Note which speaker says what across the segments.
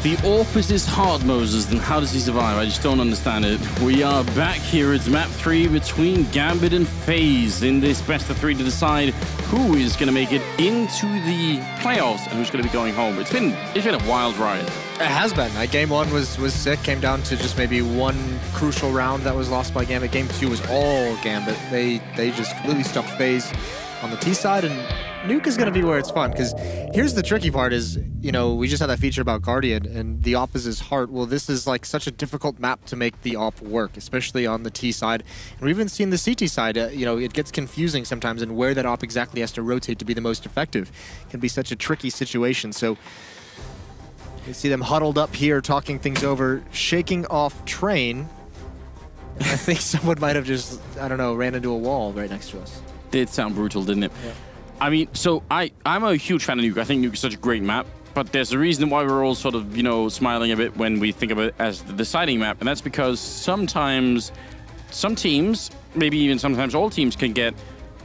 Speaker 1: If the AWP is his hard Moses, then how does he survive? I just don't understand it. We are back here. It's map 3 between Gambit and FaZe in this best of 3 to decide who is going to make it into the playoffs and who's going to be going home. It's been a wild ride.
Speaker 2: It has been. Game 1 was sick. Came down to just maybe one crucial round that was lost by Gambit. Game 2 was all Gambit. They just completely stumped FaZe on the T side, and Nuke is going to be where it's fun, because here's the tricky part is, you know, we just had that feature about Guardian and the AWP is his heart. Well, this is like such a difficult map to make the AWP work, especially on the T side. And we've even seen the CT side, you know, it gets confusing sometimes, and where that AWP exactly has to rotate to be the most effective can be such a tricky situation. So you see them huddled up here, talking things over, shaking off Train. And I think someone might have just, I don't know, ran into a wall right next to us.
Speaker 1: Did sound brutal, didn't it?
Speaker 2: Yeah.
Speaker 1: I mean, so I'm a huge fan of Nuke. I think Nuke is such a great map, but there's a reason why we're all sort of, you know, smiling a bit when we think of it as the deciding map, and that's because sometimes some teams, maybe even sometimes all teams, can get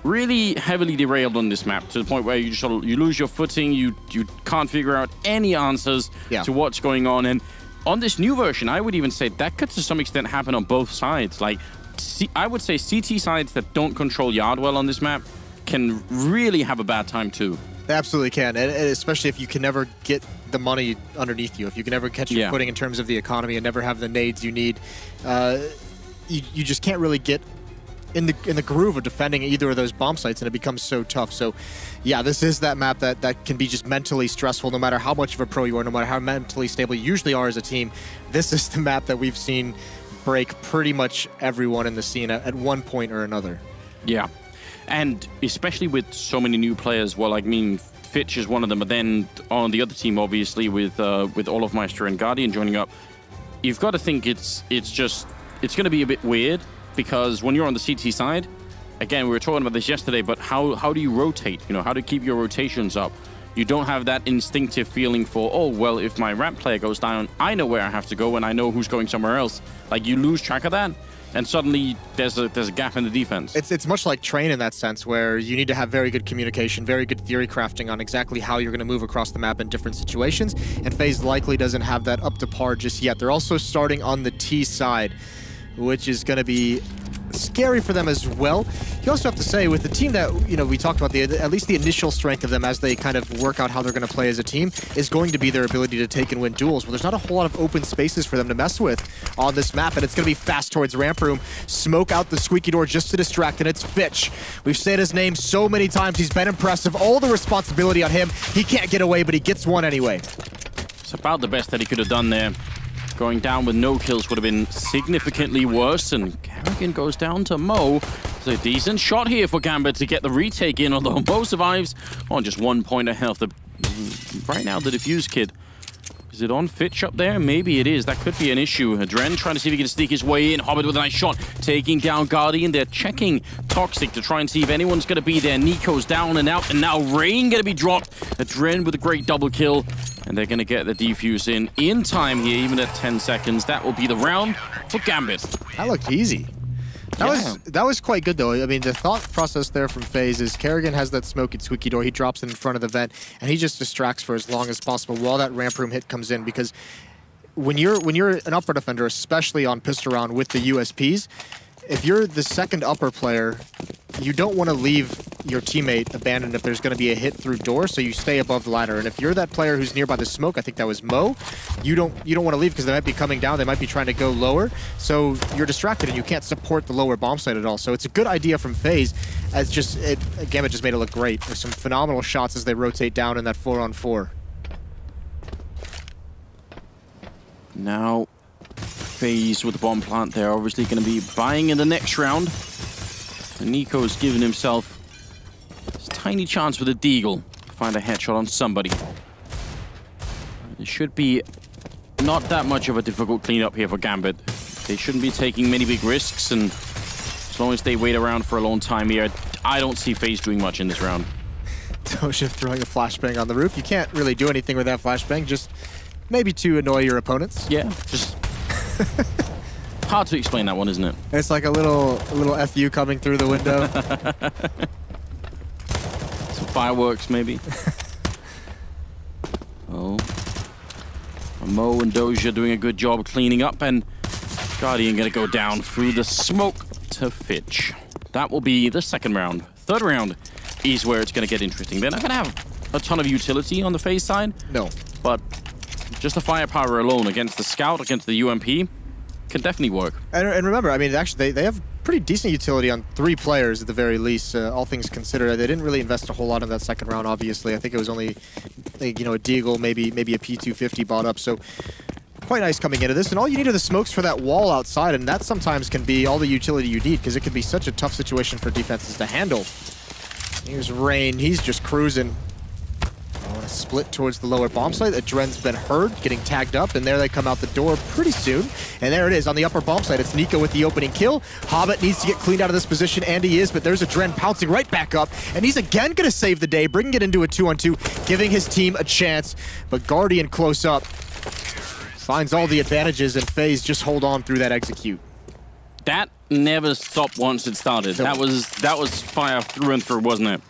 Speaker 1: really heavily derailed on this map to the point where you just sort of, you lose your footing, you can't figure out any answers to what's going on. And on this new version, I would even say that could to some extent happen on both sides. Like, I would say CT sides that don't control yard well on this map can really have a bad time too.
Speaker 2: They absolutely can, and especially if you can never get the money underneath you, if you can never catch your footing in terms of the economy and never have the nades you need, you just can't really get in the groove of defending either of those bomb sites, and it becomes so tough. So yeah, this is that map that can be just mentally stressful no matter how much of a pro you are, no matter how mentally stable you usually are as a team. This is the map that we've seen break pretty much everyone in the scene at one point or another.
Speaker 1: Yeah. And especially with so many new players, well, I mean, Fitch is one of them, but then on the other team, obviously, with Olofmeister and Guardian joining up, you've got to think it's going to be a bit weird, because when you're on the CT side, again, we were talking about this yesterday, but how do you rotate? You know, how to keep your rotations up? You don't have that instinctive feeling for, oh, well, if my ramp player goes down, I know where I have to go and I know who's going somewhere else. Like, you lose track of that, and suddenly there's a gap in the defense.
Speaker 2: It's much like Train in that sense, where you need to have very good communication, very good theory crafting on exactly how you're going to move across the map in different situations, and FaZe likely doesn't have that up to par just yet. They're also starting on the T side, which is going to be scary for them as well. You also have to say, with the team that, you know, we talked about, at least the initial strength of them as they kind of work out how they're going to play as a team is going to be their ability to take and win duels. Well, there's not a whole lot of open spaces for them to mess with on this map, and it's going to be fast towards ramp room. Smoke out the squeaky door just to distract, and it's Fitch. We've said his name so many times. He's been impressive. All the responsibility on him. He can't get away, but he gets one anyway.
Speaker 1: It's about the best that he could have done there. Going down with no kills would have been significantly worse, and Kerrigan goes down to Mo. It's a decent shot here for Gambit to get the retake in, although Mo survives on just 1 point of health. Right now, the defuse kid. Is it on Fitch up there? Maybe it is. That could be an issue. Adren trying to see if he can sneak his way in. Hobbit with a nice shot, taking down Guardian. They're checking Toxic to try and see if anyone's going to be there. Nico's down and out, and now Rain going to be dropped. Adren with a great double kill, and they're going to get the defuse in time here, even at 10 seconds. That will be the round for Gambit.
Speaker 2: That looked easy. That was quite good, though. I mean, the thought process there from FaZe is Kerrigan has that smoky squeaky door. He drops it in front of the vent, and he just distracts for as long as possible while that ramp room hit comes in. Because when you're an upper defender, especially on pistol round with the USPs, if you're the second upper player, you don't want to leave your teammate abandoned if there's going to be a hit through door, so you stay above the ladder. And if you're that player who's nearby the smoke, I think that was Mo, you don't want to leave because they might be coming down, they might be trying to go lower, so you're distracted and you can't support the lower bomb site at all. So it's a good idea from FaZe, as Gambit just made it look great. There's some phenomenal shots as they rotate down in that 4-on-4.
Speaker 1: Now, FaZe with the bomb plant, they're obviously going to be buying in the next round. And Nico's given himself this tiny chance with a deagle to find a headshot on somebody. It should be not that much of a difficult cleanup here for Gambit. They shouldn't be taking many big risks, and as long as they wait around for a long time here, I don't see FaZe doing much in this round.
Speaker 2: Tosha throwing a flashbang on the roof. You can't really do anything with that flashbang, just maybe to annoy your opponents.
Speaker 1: Yeah, just hard to explain that one, isn't it?
Speaker 2: It's like a little FU coming through the window. Some
Speaker 1: fireworks, maybe. Oh. Mo and Doja doing a good job cleaning up, and Guardian gonna go down through the smoke to Fitch. That will be the second round. Third round is where it's gonna get interesting. They're not gonna have a ton of utility on the FaZe side.
Speaker 2: No.
Speaker 1: But just the firepower alone against the Scout, against the UMP, can definitely work.
Speaker 2: And remember, I mean, actually, they have pretty decent utility on 3 players at the very least, all things considered. They didn't really invest a whole lot in that second round, obviously. I think it was only, you know, a Deagle, maybe a P250 bought up, so quite nice coming into this. And all you need are the smokes for that wall outside, and that sometimes can be all the utility you need, because it can be such a tough situation for defenses to handle. Here's Rain, he's just cruising. I want to split towards the lower bomb site. Adren's been heard, getting tagged up, and there they come out the door pretty soon. And there it is, on the upper bomb site. It's Nico with the opening kill. Hobbit needs to get cleaned out of this position, and he is, but there's Adren pouncing right back up, and he's again going to save the day, bringing it into a 2-on-2, giving his team a chance. But Guardian close up, finds all the advantages, and FaZe just hold on through that execute.
Speaker 1: That never stopped once it started. That was fire through and through, wasn't it?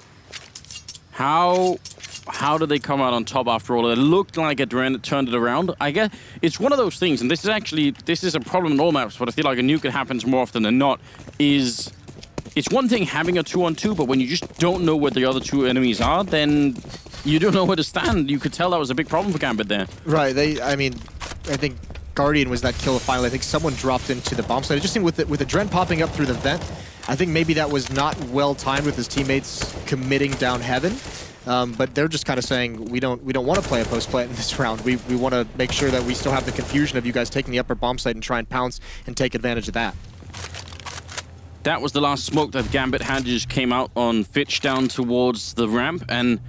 Speaker 1: How did they come out on top after all? It looked like Adren turned it around. I guess it's one of those things, and this is a problem in all maps, but I feel like a Nuke, it happens more often than not, is it's one thing having a 2-on-2, but when you just don't know where the other 2 enemies are, then you don't know where to stand. You could tell that was a big problem for Gambit there.
Speaker 2: Right, I mean, I think Guardian was that kill finally. I think someone dropped into the bomb site. It just seemed with Adren popping up through the vent, I think maybe that was not well timed with his teammates committing down heaven. But they're just kind of saying, we don't want to play a post plant in this round. We want to make sure that we still have the confusion of you guys taking the upper bomb site and try and pounce and take advantage of that.
Speaker 1: That was the last smoke that Gambit had, just came out on Fitch down towards the ramp, and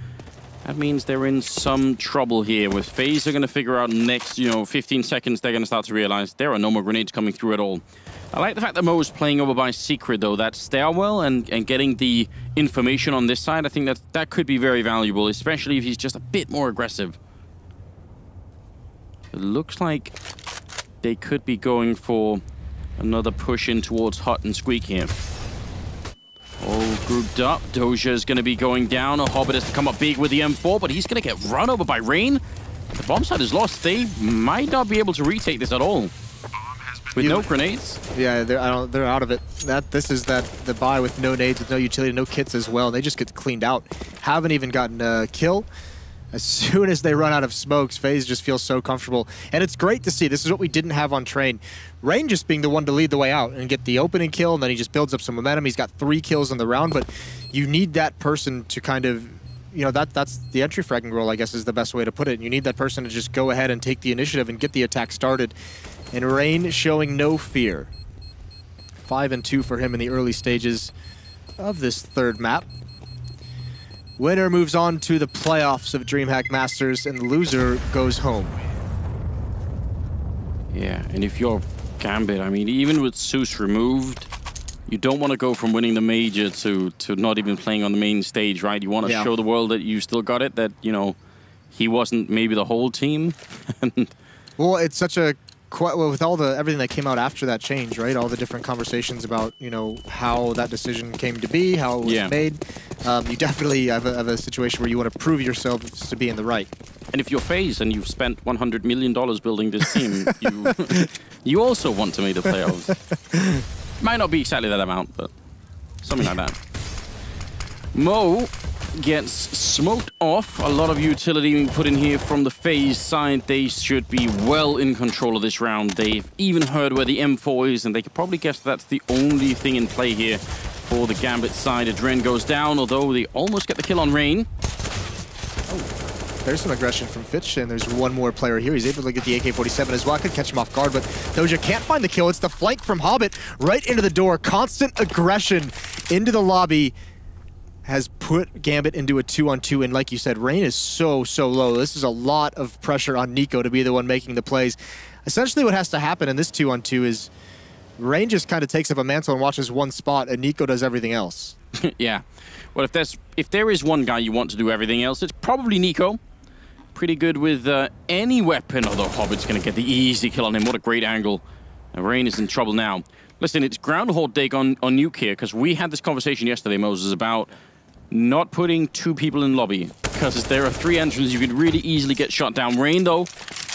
Speaker 1: that means they're in some trouble here. With FaZe, they're going to figure out next, 15 seconds, they're going to start to realize there are no more grenades coming through at all. I like the fact that Mo is playing over by secret, though. That stairwell and getting the information on this side, I think that could be very valuable, especially if he's just a bit more aggressive. It looks like they could be going for another push in towards Hot and Squeak here. All grouped up. Doja is going to be going down. A Hobbit has to come up big with the M4, but he's going to get run over by Rain. The bomb site is lost. They might not be able to retake this at all. With no grenades?
Speaker 2: Yeah, they're out of it. This is the buy with no nades, with no utility, no kits as well. And they just get cleaned out. Haven't even gotten a kill. As soon as they run out of smokes, FaZe just feels so comfortable. And it's great to see. This is what we didn't have on Train. Rain just being the one to lead the way out and get the opening kill, and then he just builds up some momentum. He's got 3 kills in the round, but you need that person to kind of, that's the entry fragging role, I guess is the best way to put it. You need that person to just go ahead and take the initiative and get the attack started. And Rain showing no fear. 5-2 for him in the early stages of this third map. Winner moves on to the playoffs of DreamHack Masters, and the loser goes home.
Speaker 1: Yeah, and if you're Gambit, I mean, even with Zeus removed, you don't want to go from winning the major to not even playing on the main stage, right? You want to show the world that you still got it, that, he wasn't maybe the whole team.
Speaker 2: Well, it's such a... with all everything that came out after that change, right? All the different conversations about, how that decision came to be, how it was made. You definitely have a situation where you want to prove yourselves to be in the right.
Speaker 1: And if you're FaZe and you've spent $100 million building this team, you also want to make the playoffs. Might not be exactly that amount, but something like that. Mo gets smoked off. A lot of utility being put in here from the FaZe side. They should be well in control of this round. They've even heard where the M4 is, and they could probably guess that's the only thing in play here for the Gambit side. Adren goes down, although they almost get the kill on Rain.
Speaker 2: Oh, there's some aggression from Fitch, and there's one more player here. He's able to get the AK-47 as well. I could catch him off guard, but Doja can't find the kill. It's the flank from Hobbit right into the door. Constant aggression into the lobby has put Gambit into a 2-on-2, and like you said, Rain is so low. This is a lot of pressure on Nico to be the one making the plays. Essentially what has to happen in this 2-on-2 is Rain just kind of takes up a mantle and watches one spot, and Nico does everything else.
Speaker 1: Yeah. Well, if there is one guy you want to do everything else, it's probably Nico. Pretty good with any weapon, although Hobbit's going to get the easy kill on him. What a great angle. And Rain is in trouble now. Listen, it's Groundhog Day on Nuke here, because we had this conversation yesterday, Moses, about not putting 2 people in lobby, because there are 3 entrances. You could really easily get shot down. Rain, though,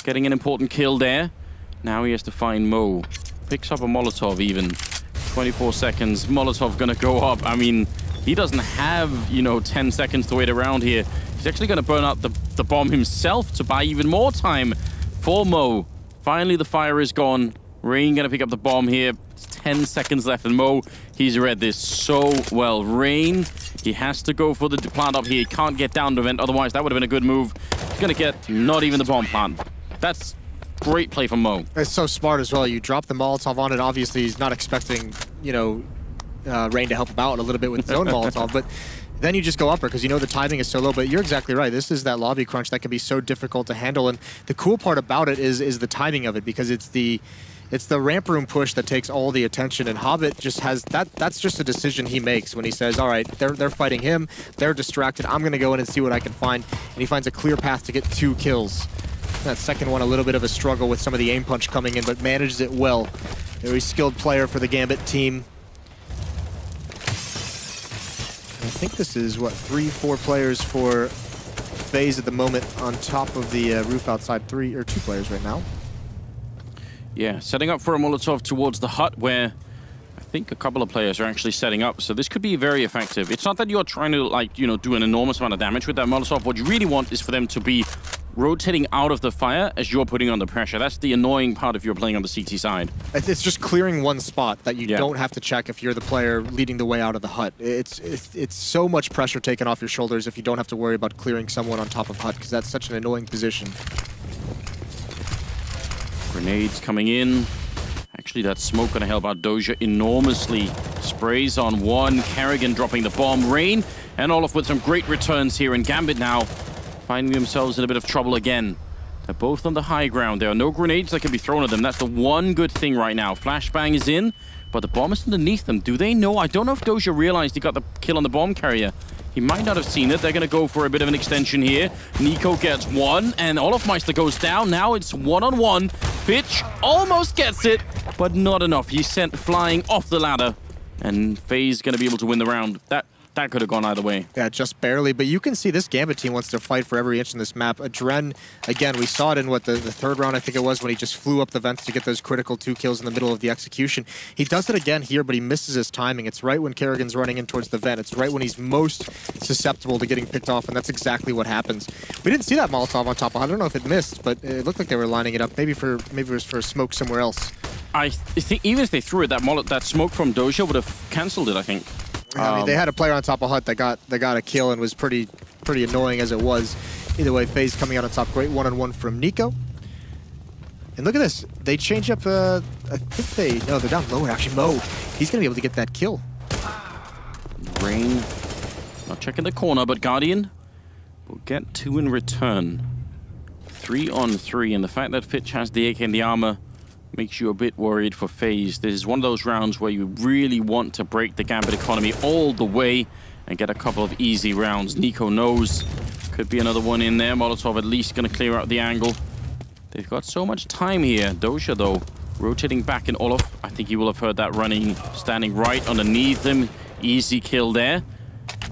Speaker 1: getting an important kill there. Now he has to find Mo. Picks up a Molotov even. 24 seconds. Molotov gonna go up. I mean, he doesn't have, you know, 10 seconds to wait around here. He's actually gonna burn out the bomb himself to buy even more time for Mo. Finally, the fire is gone. Rain gonna pick up the bomb here. It's 10 seconds left, and Mo, he's read this so well. Rain, he has to go for the plant up here. He can't get down the vent, otherwise that would have been a good move. He's gonna get not even the bomb plant. That's great play from Mo.
Speaker 2: It's so smart as well. You drop the Molotov on it. Obviously, he's not expecting, you know, Rain to help him out a little bit with his own Molotov, but then you just go upper because you know the timing is so low. But you're exactly right. This is that lobby crunch that can be so difficult to handle. And the cool part about it is the timing of it, because it's the ramp room push that takes all the attention, and Hobbit just has that. That's just a decision he makes when he says, all right, they're fighting him, they're distracted, I'm gonna go in and see what I can find. And he finds a clear path to get 2 kills. That second one, a little bit of a struggle with some of the aim punch coming in, but manages it well. Very skilled player for the Gambit team. I think this is, what, 3-4 players for FaZe at the moment on top of the roof outside. 2 players right now.
Speaker 1: Yeah, setting up for a Molotov towards the hut where I think a couple of players are actually setting up. So this could be very effective. It's not that you're trying to, like, you know, do an enormous amount of damage with that Molotov. What you really want is for them to be rotating out of the fire as you're putting on the pressure. That's the annoying part if you're playing on the CT side.
Speaker 2: It's just clearing one spot that you don't have to check if you're the player leading the way out of the hut. It's so much pressure taken off your shoulders if you don't have to worry about clearing someone on top of hut, because that's such an annoying position.
Speaker 1: Grenades coming in. Actually, that smoke going to help out Doja enormously. Sprays on one. Kerrigan dropping the bomb. Rain and Olof with some great returns here. And Gambit now finding themselves in a bit of trouble again. They're both on the high ground. There are no grenades that can be thrown at them. That's the one good thing right now. Flashbang is in, but the bomb is underneath them. Do they know? I don't know if Doja realized he got the kill on the bomb carrier. He might not have seen it. They're going to go for a bit of an extension here. Nico gets one, and Olofmeister goes down. Now it's one-on-one. Fitch almost gets it, but not enough. He's sent flying off the ladder, and FaZe going to be able to win the round. That could have gone either way.
Speaker 2: Yeah, just barely. But you can see this Gambit team wants to fight for every inch in this map. Adren, again, we saw it in, what, the third round, I think it was, when he just flew up the vents to get those critical 2 kills in the middle of the execution. He does it again here, but he misses his timing. It's right when Kerrigan's running in towards the vent. It's right when he's most susceptible to getting picked off, and that's exactly what happens. We didn't see that Molotov on top. I don't know if it missed, but it looked like they were lining it up. Maybe it was for smoke somewhere else.
Speaker 1: I think even if they threw it, that smoke from Doja would have cancelled it, I think.
Speaker 2: I mean, they had a player on top of hut that got a kill and was pretty annoying as it was. Either way, FaZe coming out on top. Great one-on-one from Nico. And look at this. They change up, I think no, they're down lower, actually. Mo, he's going to be able to get that kill.
Speaker 1: Rain, not checking the corner, but Guardian will get 2 in return. 3-on-3, and the fact that Fitch has the AK and the armor makes you a bit worried for FaZe. This is one of those rounds where you really want to break the Gambit economy all the way and get a couple of easy rounds. Nico knows. Could be another one in there. Molotov at least going to clear out the angle. They've got so much time here. Doja, though, rotating back in Olof. I think he will have heard that running, standing right underneath him. Easy kill there.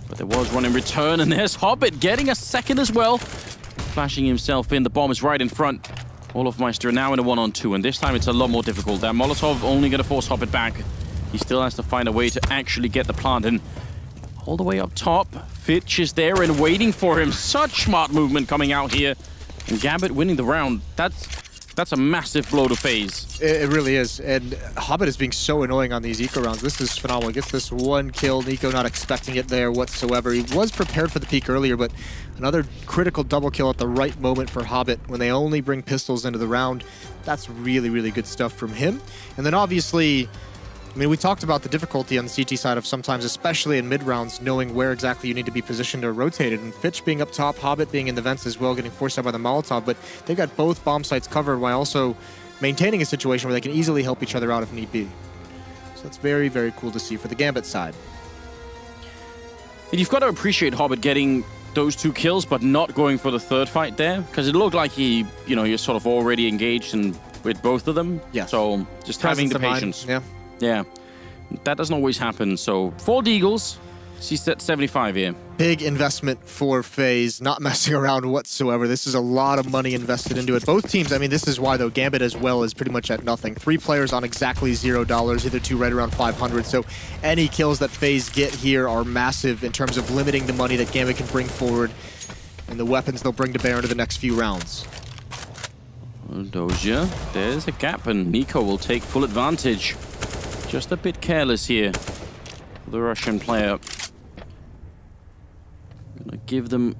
Speaker 1: But there was one in return, and there's Hobbit getting a second as well. Flashing himself in. The bomb is right in front. Olofmeister now in a 1-on-2, and this time it's a lot more difficult. That Molotov only going to force Hobbit back. He still has to find a way to actually get the plant, and all the way up top, Fitch is there and waiting for him. Such smart movement coming out here, and Gambit winning the round. That's a massive blow to FaZe.
Speaker 2: It really is, and Hobbit is being so annoying on these eco rounds. This is phenomenal. Gets this one kill. Nico not expecting it there whatsoever. He was prepared for the peak earlier, but another critical double kill at the right moment for Hobbit when they only bring pistols into the round. That's really, really good stuff from him. And then obviously, I mean, we talked about the difficulty on the CT side of sometimes, especially in mid-rounds, knowing where exactly you need to be positioned or rotated. And Fitch being up top, Hobbit being in the vents as well, getting forced out by the Molotov. But they've got both bomb sites covered while also maintaining a situation where they can easily help each other out if need be. So that's very, very cool to see for the Gambit side.
Speaker 1: And you've got to appreciate Hobbit getting those 2 kills, but not going for the third fight there, because it looked like he, you know, you're sort of already engaged with both of them.
Speaker 2: Yeah.
Speaker 1: So just having the patience.
Speaker 2: Yeah.
Speaker 1: Yeah, that doesn't always happen. So 4 Deagles, She's at 75 here.
Speaker 2: Big investment for FaZe, not messing around whatsoever. This is a lot of money invested into it. Both teams, I mean, this is why, though, Gambit as well is pretty much at nothing. 3 players on exactly $0, either 2 right around 500. So any kills that FaZe get here are massive in terms of limiting the money that Gambit can bring forward and the weapons they'll bring to bear into the next few rounds.
Speaker 1: Doja, there's a gap, and Nico will take full advantage. Just a bit careless here for the Russian player. Gonna give them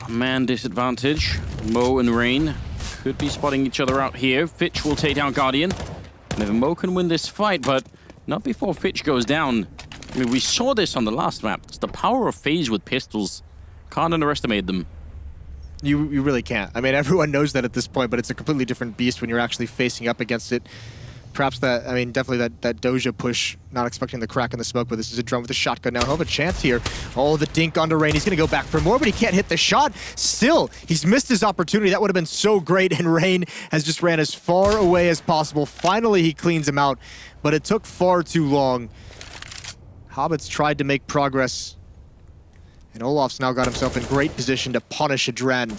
Speaker 1: a man disadvantage. Mo and Rain could be spotting each other out here. Fitch will take down Guardian. Maybe Mo can win this fight, but not before Fitch goes down. I mean, we saw this on the last map. It's the power of FaZe with pistols. Can't underestimate them.
Speaker 2: You really can't. I mean, everyone knows that at this point, but it's a completely different beast when you're actually facing up against it. Perhaps that, I mean, definitely that Doja push, not expecting the crack in the smoke, but this is a drone with a shotgun now. He'll have a chance here. Oh, the dink onto Rain. He's going to go back for more, but he can't hit the shot. Still, he's missed his opportunity. That would have been so great, and Rain has just ran as far away as possible. Finally, he cleans him out, but it took far too long. Hobbit's tried to make progress, and Olaf's now got himself in great position to punish Adren.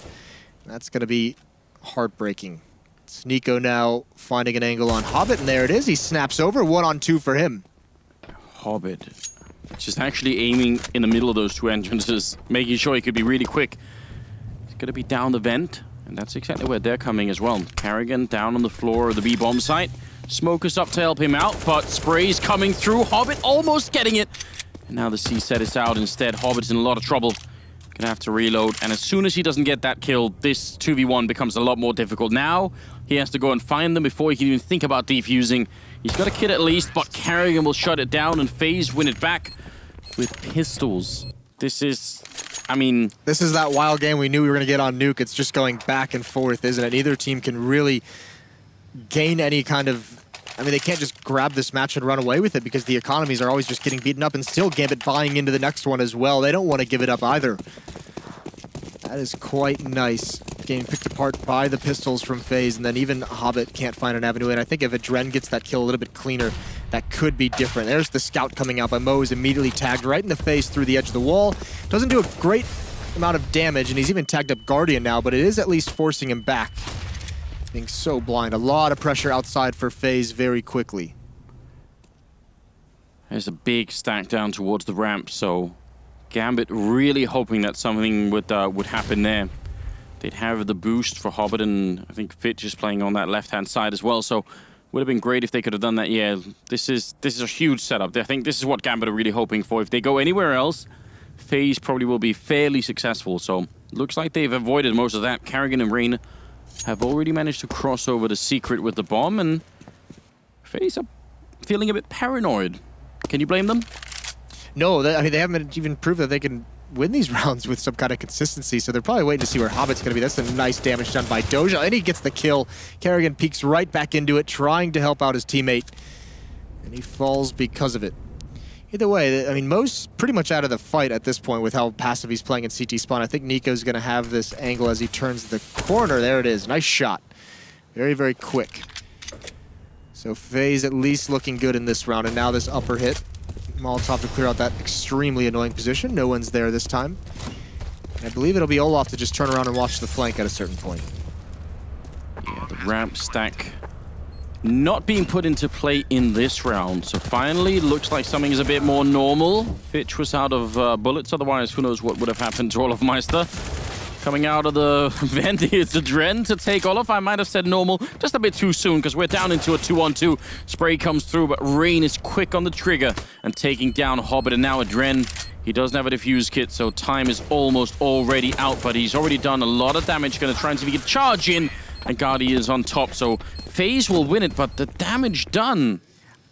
Speaker 2: That's going to be heartbreaking. It's Nico now finding an angle on Hobbit, and there it is. He snaps over, 1-on-2 for him.
Speaker 1: Hobbit just actually aiming in the middle of those 2 entrances, making sure he could be really quick. He's going to be down the vent, and that's exactly where they're coming as well. Carrigan down on the floor of the B-bomb site. Smoker's up to help him out, but Spray's coming through. Hobbit almost getting it. And now the C set is out instead. Hobbit's in a lot of trouble. Gonna have to reload, and as soon as he doesn't get that kill, this 2v1 becomes a lot more difficult. Now, he has to go and find them before he can even think about defusing. He's got a kit at least, but Carrigan will shut it down, and FaZe win it back with pistols. This is, I mean...
Speaker 2: This is that wild game we knew we were gonna get on Nuke. It's just going back and forth, isn't it? Neither team can really gain any kind of... I mean, they can't just grab this match and run away with it because the economies are always just getting beaten up, and still Gambit buying into the next one as well. They don't want to give it up either. That is quite nice. Getting picked apart by the pistols from FaZe, and then even Hobbit can't find an avenue in. I think if Adren gets that kill a little bit cleaner, that could be different. There's the scout coming out, but Mo is immediately tagged right in the face through the edge of the wall. Doesn't do a great amount of damage, and he's even tagged up Guardian now, but it is at least forcing him back. Being so blind. A lot of pressure outside for FaZe very quickly.
Speaker 1: There's a big stack down towards the ramp, so Gambit really hoping that something would happen there. They'd have the boost for Hobbit, and I think Fitch is playing on that left-hand side as well, so would have been great if they could have done that. Yeah, this is a huge setup. I think this is what Gambit are really hoping for. If they go anywhere else, FaZe probably will be fairly successful, so looks like they've avoided most of that. Carrigan and Rain have already managed to cross over the secret with the bomb, and FaZe are feeling a bit paranoid. Can you blame them?
Speaker 2: No, I mean, they haven't even proved that they can win these rounds with some kind of consistency, so they're probably waiting to see where Hobbit's going to be. That's a nice damage done by Doja, and he gets the kill. Carrigan peeks right back into it, trying to help out his teammate, and he falls because of it. Either way, I mean, Mo's pretty much out of the fight at this point with how passive he's playing in CT spawn. I think Nico's going to have this angle as he turns the corner. There it is. Nice shot. Very, very quick. So FaZe at least looking good in this round, and now this upper hit. Molotov to clear out that extremely annoying position. No one's there this time. And I believe it'll be Olaf to just turn around and watch the flank at a certain point.
Speaker 1: Yeah, the ramp stack not being put into play in this round. So finally, looks like something is a bit more normal. Fitch was out of bullets, otherwise who knows what would have happened to Olaf Meister. Coming out of the vent, it's Adren to take Olaf. I might have said normal just a bit too soon because we're down into a 2-on-2. Spray comes through, but Rain is quick on the trigger and taking down Hobbit. And now Adren, he doesn't have a defuse kit, so time is almost already out, but he's already done a lot of damage. Going to try and see if he can charge in, and Guardian is on top. So FaZe will win it, but the damage done.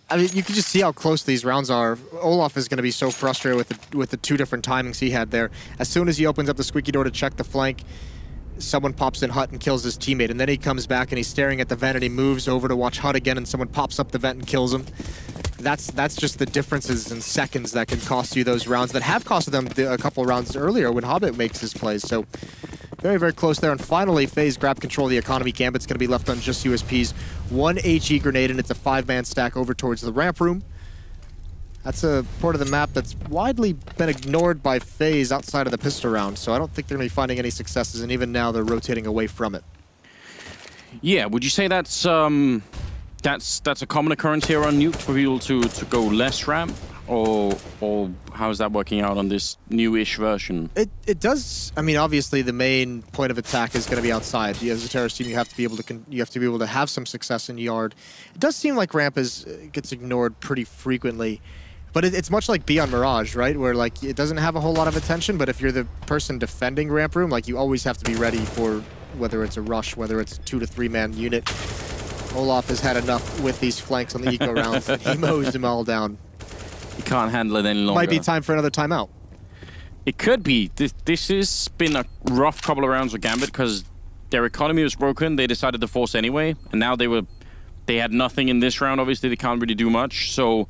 Speaker 2: I mean, you can just see how close these rounds are. Olaf is going to be so frustrated with the 2 different timings he had there. As soon as he opens up the squeaky door to check the flank, someone pops in Hut and kills his teammate. And then he comes back and he's staring at the vent and he moves over to watch Hut again and someone pops up the vent and kills him. That's just the differences in seconds that can cost you those rounds that have costed them a couple rounds earlier when Hobbit makes his plays. So very, very close there. And finally, FaZe grab control of the economy. Gambit's going to be left on just USPs. 1 HE grenade, and it's a 5-man stack over towards the ramp room. That's a part of the map that's widely been ignored by FaZe outside of the pistol round, so I don't think they're going to be finding any successes, and even now they're rotating away from it.
Speaker 1: Yeah, would you say that's a common occurrence here on Nuke for people to go less ramp, or how is that working out on this new-ish version?
Speaker 2: It does. I mean, obviously the main point of attack is going to be outside. As a terrorist team, you have to be able to have some success in yard. It does seem like ramp gets ignored pretty frequently. But it's much like B on Mirage, right? Where like it doesn't have a whole lot of attention, but if you're the person defending ramp room, like you always have to be ready for whether it's a rush, whether it's a 2 to 3 man unit. Olaf has had enough with these flanks on the eco rounds. He mows them all down.
Speaker 1: He can't handle it any longer.
Speaker 2: Might be time for another timeout.
Speaker 1: It could be. This has been a rough couple of rounds with Gambit because their economy was broken. They decided to force anyway, and now they had nothing in this round. Obviously, they can't really do much. So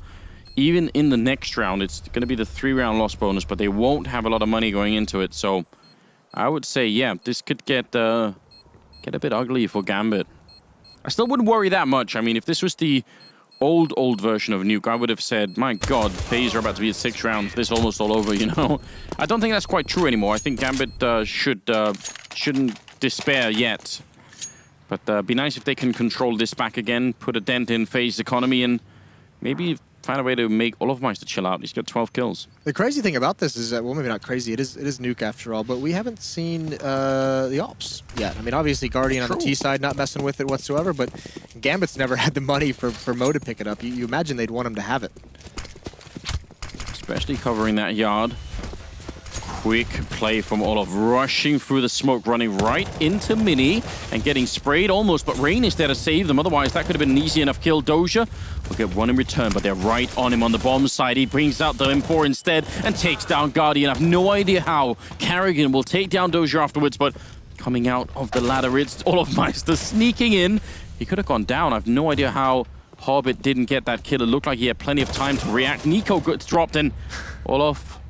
Speaker 1: even in the next round, it's going to be the 3-round loss bonus, but they won't have a lot of money going into it. So I would say, yeah, this could get a bit ugly for Gambit. I still wouldn't worry that much. I mean, if this was the old version of Nuke, I would have said, my God, FaZe are about to be at 6 rounds. This almost all over, you know? I don't think that's quite true anymore. I think Gambit shouldn't despair yet. But be nice if they can control this back again, put a dent in FaZe's economy, and maybe find a way to make Olofmeister chill out. He's got 12 kills.
Speaker 2: The crazy thing about this is that, well, maybe not crazy, it is Nuke after all, but we haven't seen the ops yet. I mean, obviously Guardian on the T side not messing with it whatsoever, but Gambit's never had the money for Mo to pick it up. You imagine they'd want him to have it.
Speaker 1: Especially covering that yard. Quick play from Olof, rushing through the smoke, running right into Mini and getting sprayed almost, but Rain is there to save them. Otherwise, that could have been an easy enough kill. Doja will get one in return, but they're right on him on the bomb side. He brings out the M4 instead and takes down Guardian. I have no idea how. Kerrigan will take down Doja afterwards, but coming out of the ladder, it's Olofmeister sneaking in. He could have gone down. I have no idea how Hobbit didn't get that kill. It looked like he had plenty of time to react. Nico gets dropped, and Olof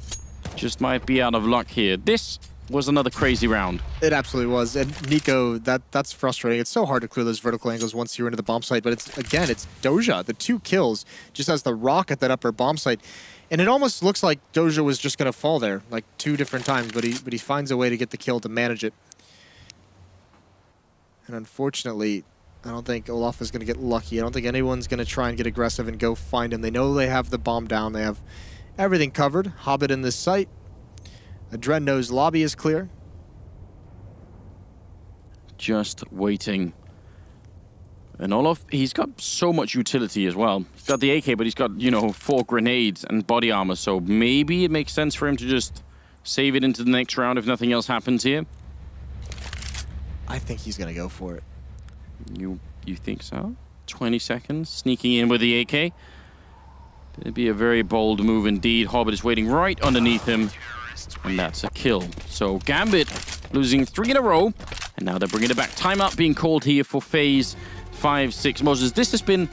Speaker 1: just might be out of luck here. This was another crazy round. It
Speaker 2: absolutely was. And Nico, that's frustrating. It's so hard to clear those vertical angles once you're into the bomb site, but it's Doja, the 2 kills, just as the rock at that upper bomb site. And it almost looks like Doja was just going to fall there, like 2 different times, but he finds a way to get the kill to manage it. And unfortunately, I don't think Olaf is going to get lucky. I don't think anyone's going to try and get aggressive and go find him. They know they have the bomb down. They have everything covered. Hobbit in this site. Adren knows lobby is clear.
Speaker 1: Just waiting. And Olof, he's got so much utility as well. He's got the AK, but he's got, you know, 4 grenades and body armor. So maybe it makes sense for him to just save it into the next round if nothing else happens here.
Speaker 2: I think he's going to go for it.
Speaker 1: You think so? 20 seconds, sneaking in with the AK. It'd be a very bold move indeed. Hobbit is waiting right underneath him, and that's a kill. So Gambit losing 3 in a row, and now they're bringing it back. Timeout being called here for FaZe 5-6. Moses, this has been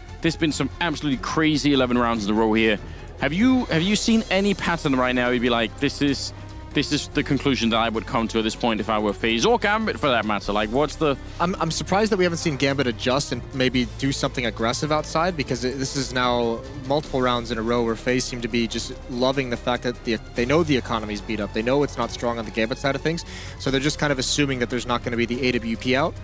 Speaker 1: some absolutely crazy 11 rounds in a row here. Have you seen any pattern right now? You'd be like, this is the conclusion that I would come to at this point if I were FaZe or Gambit for that matter. Like, what's the... I'm surprised that we haven't seen Gambit adjust and maybe do something aggressive outside, because this is now multiple rounds in a row where FaZe seem to be just loving the fact that they know the economy's beat up. They know it's not strong on the Gambit side of things, so they're just kind of assuming that there's not going to be the AWP out.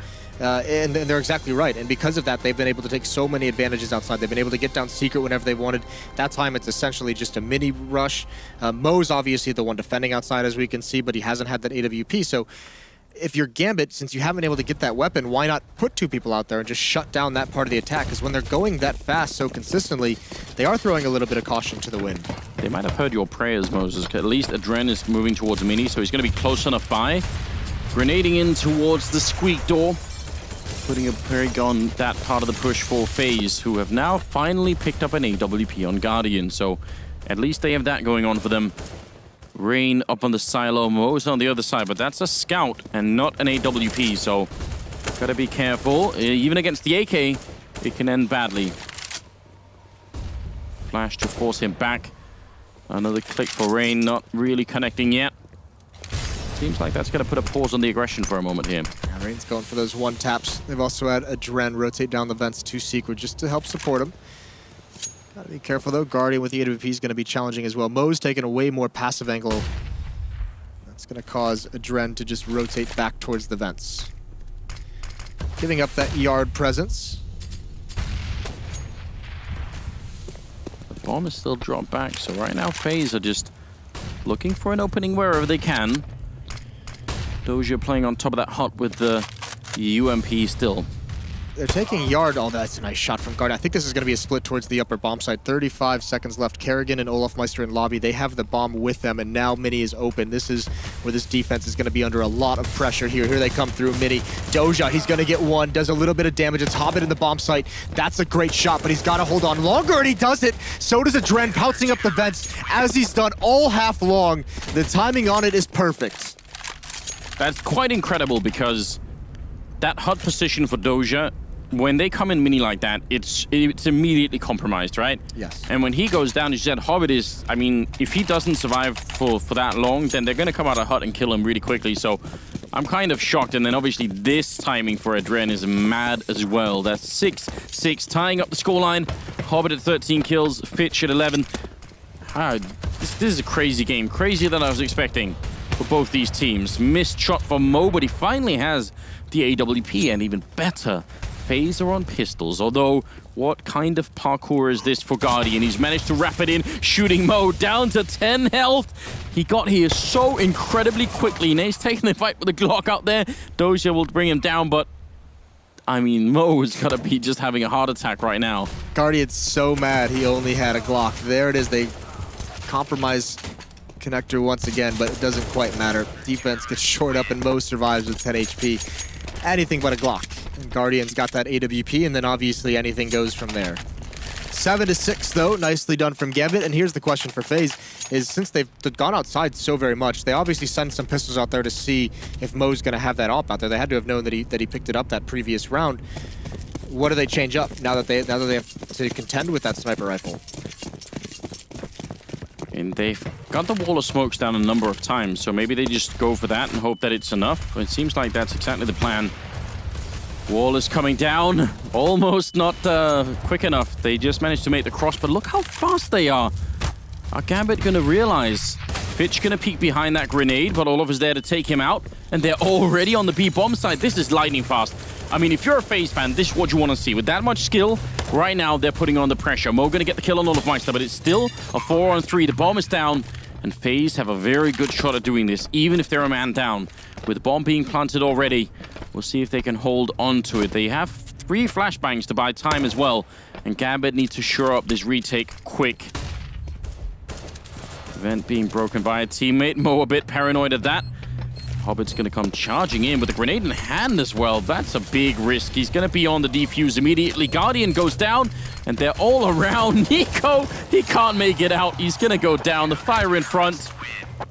Speaker 1: And they're exactly right. And because of that, they've been able to take so many advantages outside. They've been able to get down secret whenever they wanted. That time, it's essentially just a mini rush. Mo's obviously the one defending outside, as we can see, but he hasn't had that AWP. So if you're Gambit, since you haven't been able to get that weapon, why not put 2 people out there and just shut down that part of the attack? Because when they're going that fast so consistently, they are throwing a little bit of caution to the wind. They might have heard your prayers, Moses. At least Adren is moving towards Mini, so he's going to be close enough by. Grenading in towards the squeak door. Putting a peg on that part of the push for FaZe, who have now finally picked up an AWP on Guardian. So at least they have that going on for them. Rain up on the silo, Mo's on the other side, but that's a scout and not an AWP, so gotta be careful. Even against the AK, it can end badly. Flash to force him back. Another click for Rain, not really connecting yet. Seems like that's going to put a pause on the aggression for a moment here. Yeah, Rain's going for those 1 taps. They've also had Adren rotate down the vents to Secret just to help support him.
Speaker 2: Gotta be careful though. Guardian with the AWP is going to be challenging as well. Mo's taking a way more passive angle. That's going to cause Adren to just rotate back towards the vents. Giving up that yard presence.
Speaker 1: The bomb is still dropped back, so right now FaZe are just looking for an opening wherever they can. Doja playing on top of that hut with the UMP still.
Speaker 2: They're taking yard. Oh, that's a nice shot from Guardian. I think this is going to be a split towards the upper bomb side. 35 seconds left. Kerrigan and Olaf Meister in lobby. They have the bomb with them, and now Mini is open. This is where this defense is going to be under a lot of pressure here. Here they come through. Mini. Doja, he's going to get one. Does a little bit of damage. It's Hobbit in the bomb site. That's a great shot, but he's got to hold on longer, and he does it. So does Adren, pouncing up the vents, as he's done all half long. The timing on it is perfect.
Speaker 1: That's quite incredible, because that hut position for Doja, when they come in Mini like that, it's immediately compromised, right?
Speaker 2: Yes.
Speaker 1: And when he goes down, you said Hobbit is, I mean, if he doesn't survive for that long, then they're going to come out of hut and kill him really quickly. So I'm kind of shocked. And then obviously this timing for Adren is mad as well. That's 6-6, tying up the scoreline. Hobbit at 13 kills, Fitch at 11. This is a crazy game, crazier than I was expecting for both these teams. Missed shot for Mo, but he finally has the AWP, and even better, FaZe are on pistols. Although, what kind of parkour is this for Guardian? He's managed to wrap it in, shooting Mo down to 10 health. He got here so incredibly quickly. Now he's taking the fight with the Glock out there. Doja will bring him down, but I mean, Mo's gotta be just having a heart attack right now.
Speaker 2: Guardian's so mad he only had a Glock. There it is. They compromise connector once again, but it doesn't quite matter. Defense gets short up and Mo survives with 10 HP. Anything but a Glock. And Guardian's got that AWP, and then obviously anything goes from there. 7-6 though, nicely done from Gambit. And here's the question for FaZe, is since they've gone outside so very much, they obviously send some pistols out there to see if Mo's gonna have that AWP out there. They had to have known that he picked it up that previous round. What do they change up now that they have to contend with that sniper rifle?
Speaker 1: And they've got the wall of smokes down a number of times, so maybe they just go for that and hope that it's enough. It seems like that's exactly the plan. Wall is coming down, almost not quick enough. They just managed to make the cross, but look how fast they are. Are Gambit gonna realize? Fitch gonna peek behind that grenade, but Olaf is there to take him out, and they're already on the B bomb side. This is lightning fast. I mean, if you're a FaZe fan, this is what you want to see. With that much skill, right now they're putting on the pressure. Mo gonna get the kill on Olaf Meister, but it's still a 4-on-3. The bomb is down, and FaZe have a very good shot at doing this, even if they're a man down. With the bomb being planted already, we'll see if they can hold on to it. They have 3 flashbangs to buy time as well, and Gambit needs to shore up this retake quick. Event being broken by a teammate. Mo a bit paranoid of that. Hobbit's going to come charging in with a grenade in hand as well. That's a big risk. He's going to be on the defuse immediately. Guardian goes down, and they're all around. Nico, he can't make it out. He's going to go down. The fire in front,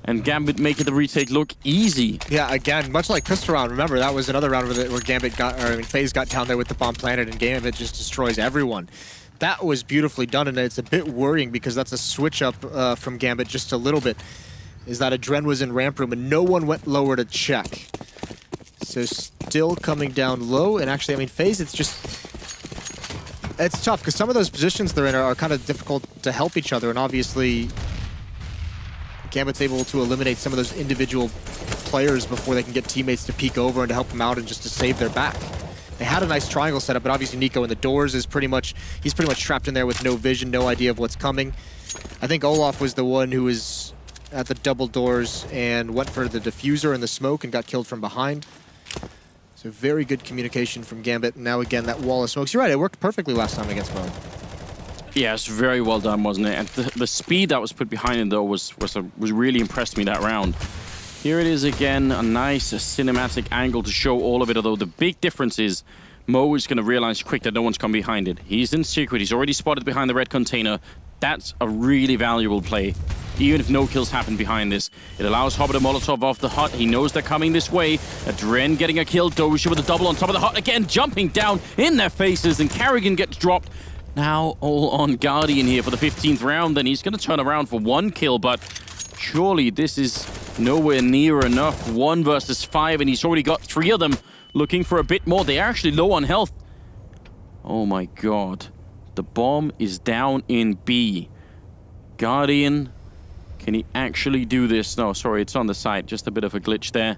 Speaker 1: and Gambit making the retake look easy.
Speaker 2: Yeah, again, much like pistol round. Remember, that was another round where Gambit got, or I mean, FaZe got down there with the bomb planted, and Gambit just destroys everyone. That was beautifully done, and it's a bit worrying because that's a switch up from Gambit just a little bit. Is that Adren was in ramp room and no one went lower to check. So still coming down low, and actually, I mean, FaZe, it's tough because some of those positions they're in are kind of difficult to help each other, and obviously Gambit's able to eliminate some of those individual players before they can get teammates to peek over and to help them out and just to save their back. They had a nice triangle setup, but obviously Nico in the doors is he's pretty much trapped in there with no vision, no idea of what's coming. I think Olaf was the one who was at the double doors and went for the diffuser and the smoke and got killed from behind. So very good communication from Gambit. Now again, that wall of smokes. You're right, it worked perfectly last time against Mo.
Speaker 1: Yes, very well done, wasn't it? And the speed that was put behind it, though, was really impressed me that round. Here it is again, a nice cinematic angle to show all of it, although the big difference is Mo is going to realize quick that no one's come behind it. He's in secret, he's already spotted behind the red container. That's a really valuable play. Even if no kills happen behind this, it allows Hobbit and Molotov off the hut. He knows they're coming this way. Adren getting a kill. Doja with a double on top of the hut again, jumping down in their faces, and Kerrigan gets dropped. Now all on Guardian here for the 15th round. Then he's going to turn around for 1 kill, but surely this is nowhere near enough. 1 versus 5, and he's already got 3 of them looking for a bit more. They are actually low on health. Oh my god. The bomb is down in B. Guardian, can he actually do this? No, sorry, it's on the side. Just a bit of a glitch there.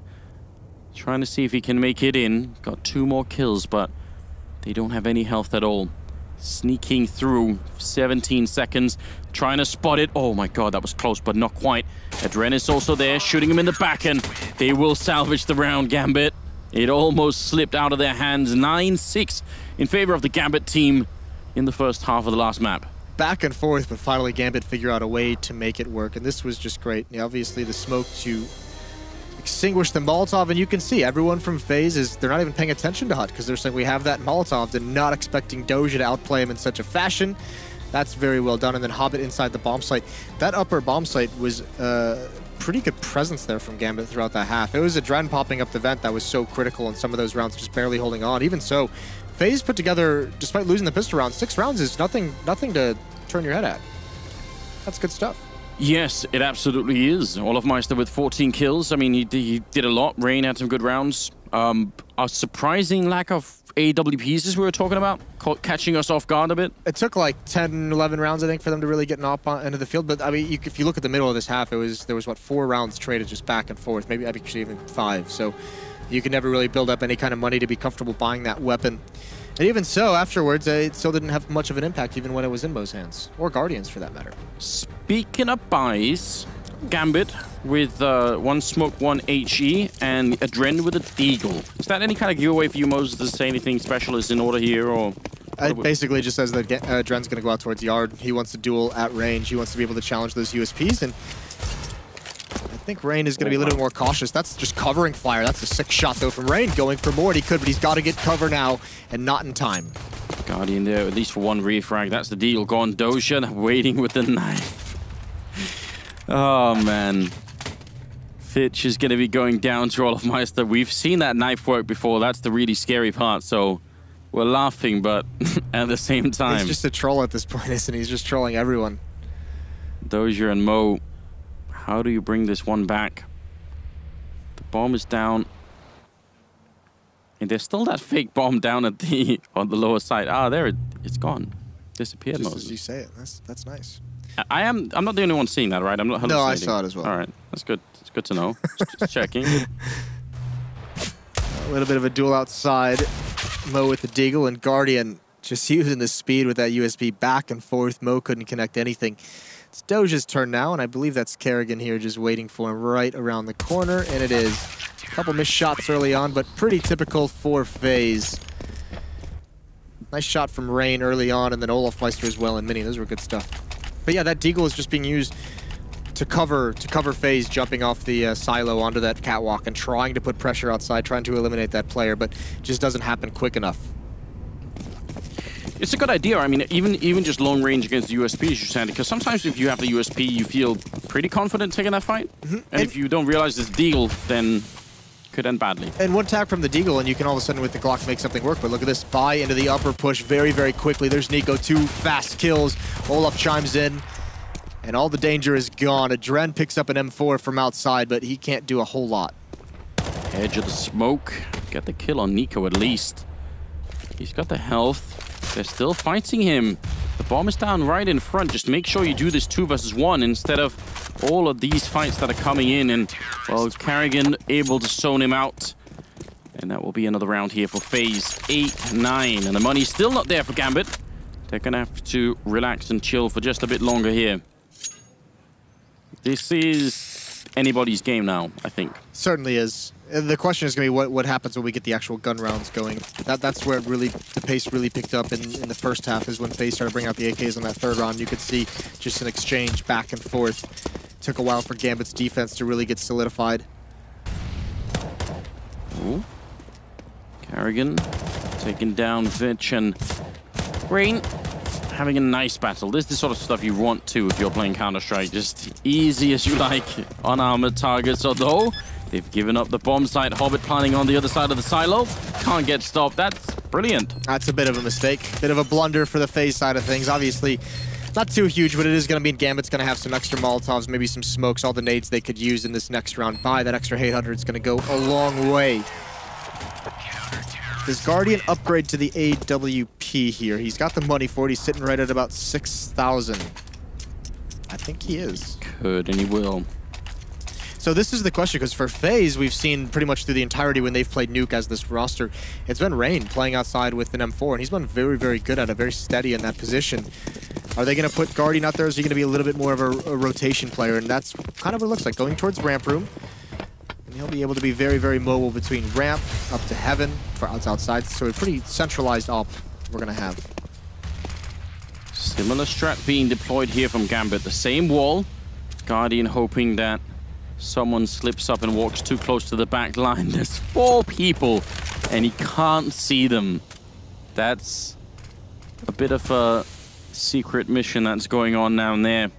Speaker 1: Trying to see if he can make it in. Got 2 more kills, but they don't have any health at all. Sneaking through, 17 seconds. Trying to spot it. Oh my god, that was close, but not quite. Adren is also there, shooting him in the back, and they will salvage the round, Gambit. It almost slipped out of their hands. 9-6 in favor of the Gambit team in the first half of the last map.
Speaker 2: Back and forth, but finally Gambit figure out a way to make it work, and this was just great. Obviously the smoke to extinguish the Molotov, and you can see everyone from FaZe they're not even paying attention to Hut because they're saying we have that Molotov. They're not expecting Doja to outplay him in such a fashion. That's very well done. And then Hobbit inside the bomb site. That upper bomb site was pretty good presence there from Gambit throughout that half. It was Adren popping up the vent that was so critical in some of those rounds, just barely holding on. Even so, FaZe put together, despite losing the pistol round, 6 rounds is nothing to turn your head at. That's good stuff.
Speaker 1: Yes, it absolutely is. Olofmeister with 14 kills. I mean, he did a lot. Rain had some good rounds. A surprising lack of AWPs, as we were talking about, catching us off guard a bit.
Speaker 2: It took like 10, 11 rounds, I think, for them to really get an op into the field. But I mean, if you look at the middle of this half, there was what, 4 rounds traded just back and forth. Maybe actually even 5. So you can never really build up any kind of money to be comfortable buying that weapon. And even so, afterwards, it still didn't have much of an impact, even when it was in Mo's hands, or Guardians for that matter.
Speaker 1: Speaking of buys, Gambit with 1 smoke, 1 HE, and Adren with a Deagle. Is that any kind of giveaway for you, Moses? Does it say anything special is in order here, or?
Speaker 2: It basically just says that Adren's going to go out towards Yard. He wants to duel at range. He wants to be able to challenge those USPs, and I think Rain is going to be a little bit more cautious. That's just covering fire. That's a sick shot, though, from Rain. Going for more, and he could, but he's got to get cover now, and not in time.
Speaker 1: Guardian there, at least for 1 refrag. That's the deal. Gone. Doja waiting with the knife. Oh, man. Fitch is going to be going down to Olofmeister. We've seen that knife work before. That's the really scary part, so we're laughing, but at the same time.
Speaker 2: He's just a troll at this point, isn't he? He's just trolling everyone.
Speaker 1: Doja and Mo. How do you bring this one back? The bomb is down. And there's still that fake bomb down at on the lower side. Ah, there it's gone. Disappeared.
Speaker 2: Just
Speaker 1: Moses.
Speaker 2: as you say it. That's nice.
Speaker 1: I'm not the only one seeing that, right? I'm not.
Speaker 2: No, I saw it as well.
Speaker 1: All right, that's good. It's good to know. Just checking.
Speaker 2: A little bit of a duel outside. Mo with the Deagle, and Guardian just using the speed with that USB back and forth. Mo couldn't connect anything. It's Doja's turn now, and I believe that's Kerrigan here just waiting for him right around the corner, and it is. A couple missed shots early on, but pretty typical for FaZe. Nice shot from Rain early on, and then Olofmeister as well, and Mini. Those were good stuff. But yeah, that Deagle is just being used to cover FaZe jumping off the silo onto that catwalk and trying to put pressure outside, trying to eliminate that player, but just doesn't happen quick enough.
Speaker 1: It's a good idea. I mean, even just long range against the USP, as you said, because sometimes if you have the USP, you feel pretty confident taking that fight. And if you don't realize this Deagle, then could end badly. And
Speaker 2: one tap from the Deagle, and you can all of a sudden with the Glock make something work. But look at this, buy into the upper push very, very quickly. There's Nico, 2 fast kills. Olaf chimes in, and all the danger is gone. Adren picks up an M4 from outside, but he can't do a whole lot.
Speaker 1: Edge of the smoke. Get the kill on Nico at least. He's got the health. They're still fighting him. The bomb is down right in front. Just make sure you do this 2 versus 1 instead of all of these fights that are coming in. And, well, Kerrigan able to zone him out. And that will be another round here for FaZe. 8-9. And the money's still not there for Gambit. They're going to have to relax and chill for just a bit longer here. This is anybody's game now, I think.
Speaker 2: Certainly is. The question is going to be what happens when we get the actual gun rounds going. That's where the pace really picked up in the first half, is when FaZe started bringing out the AKs on that 3rd round. You could see just an exchange back and forth. Took a while for Gambit's defense to really get solidified.
Speaker 1: Ooh. Kerrigan taking down Vitch, and Rain having a nice battle. This is the sort of stuff you want to if you're playing Counter-Strike. Just easy as you like on armored targets, although they've given up the bomb site. Hobbit planning on the other side of the silo. Can't get stopped. That's brilliant.
Speaker 2: That's a bit of a mistake. Bit of a blunder for the FaZe side of things. Obviously, not too huge, but it is going to mean Gambit's going to have some extra Molotovs, maybe some smokes, all the nades they could use in this next round. By that extra 800 is going to go a long way. Does Guardian upgrade to the AWP? he here? He's got the money for it. He's sitting right at about 6,000. I think he is.
Speaker 1: Could, and he will.
Speaker 2: So this is the question, because for FaZe, we've seen pretty much through the entirety when they've played Nuke as this roster, it's been Rain playing outside with an M4, and he's been very, very good at it, very steady in that position. Are they going to put Guardian out there, or is he going to be a little bit more of a rotation player? And that's kind of what it looks like, going towards ramp room. And he'll be able to be very, very mobile between ramp up to heaven for outside. So a pretty centralized op we're going to have.
Speaker 1: Similar strat being deployed here from Gambit. The same wall. Guardian hoping that someone slips up and walks too close to the back line. There's 4 people, and he can't see them. That's a bit of a secret mission that's going on down there.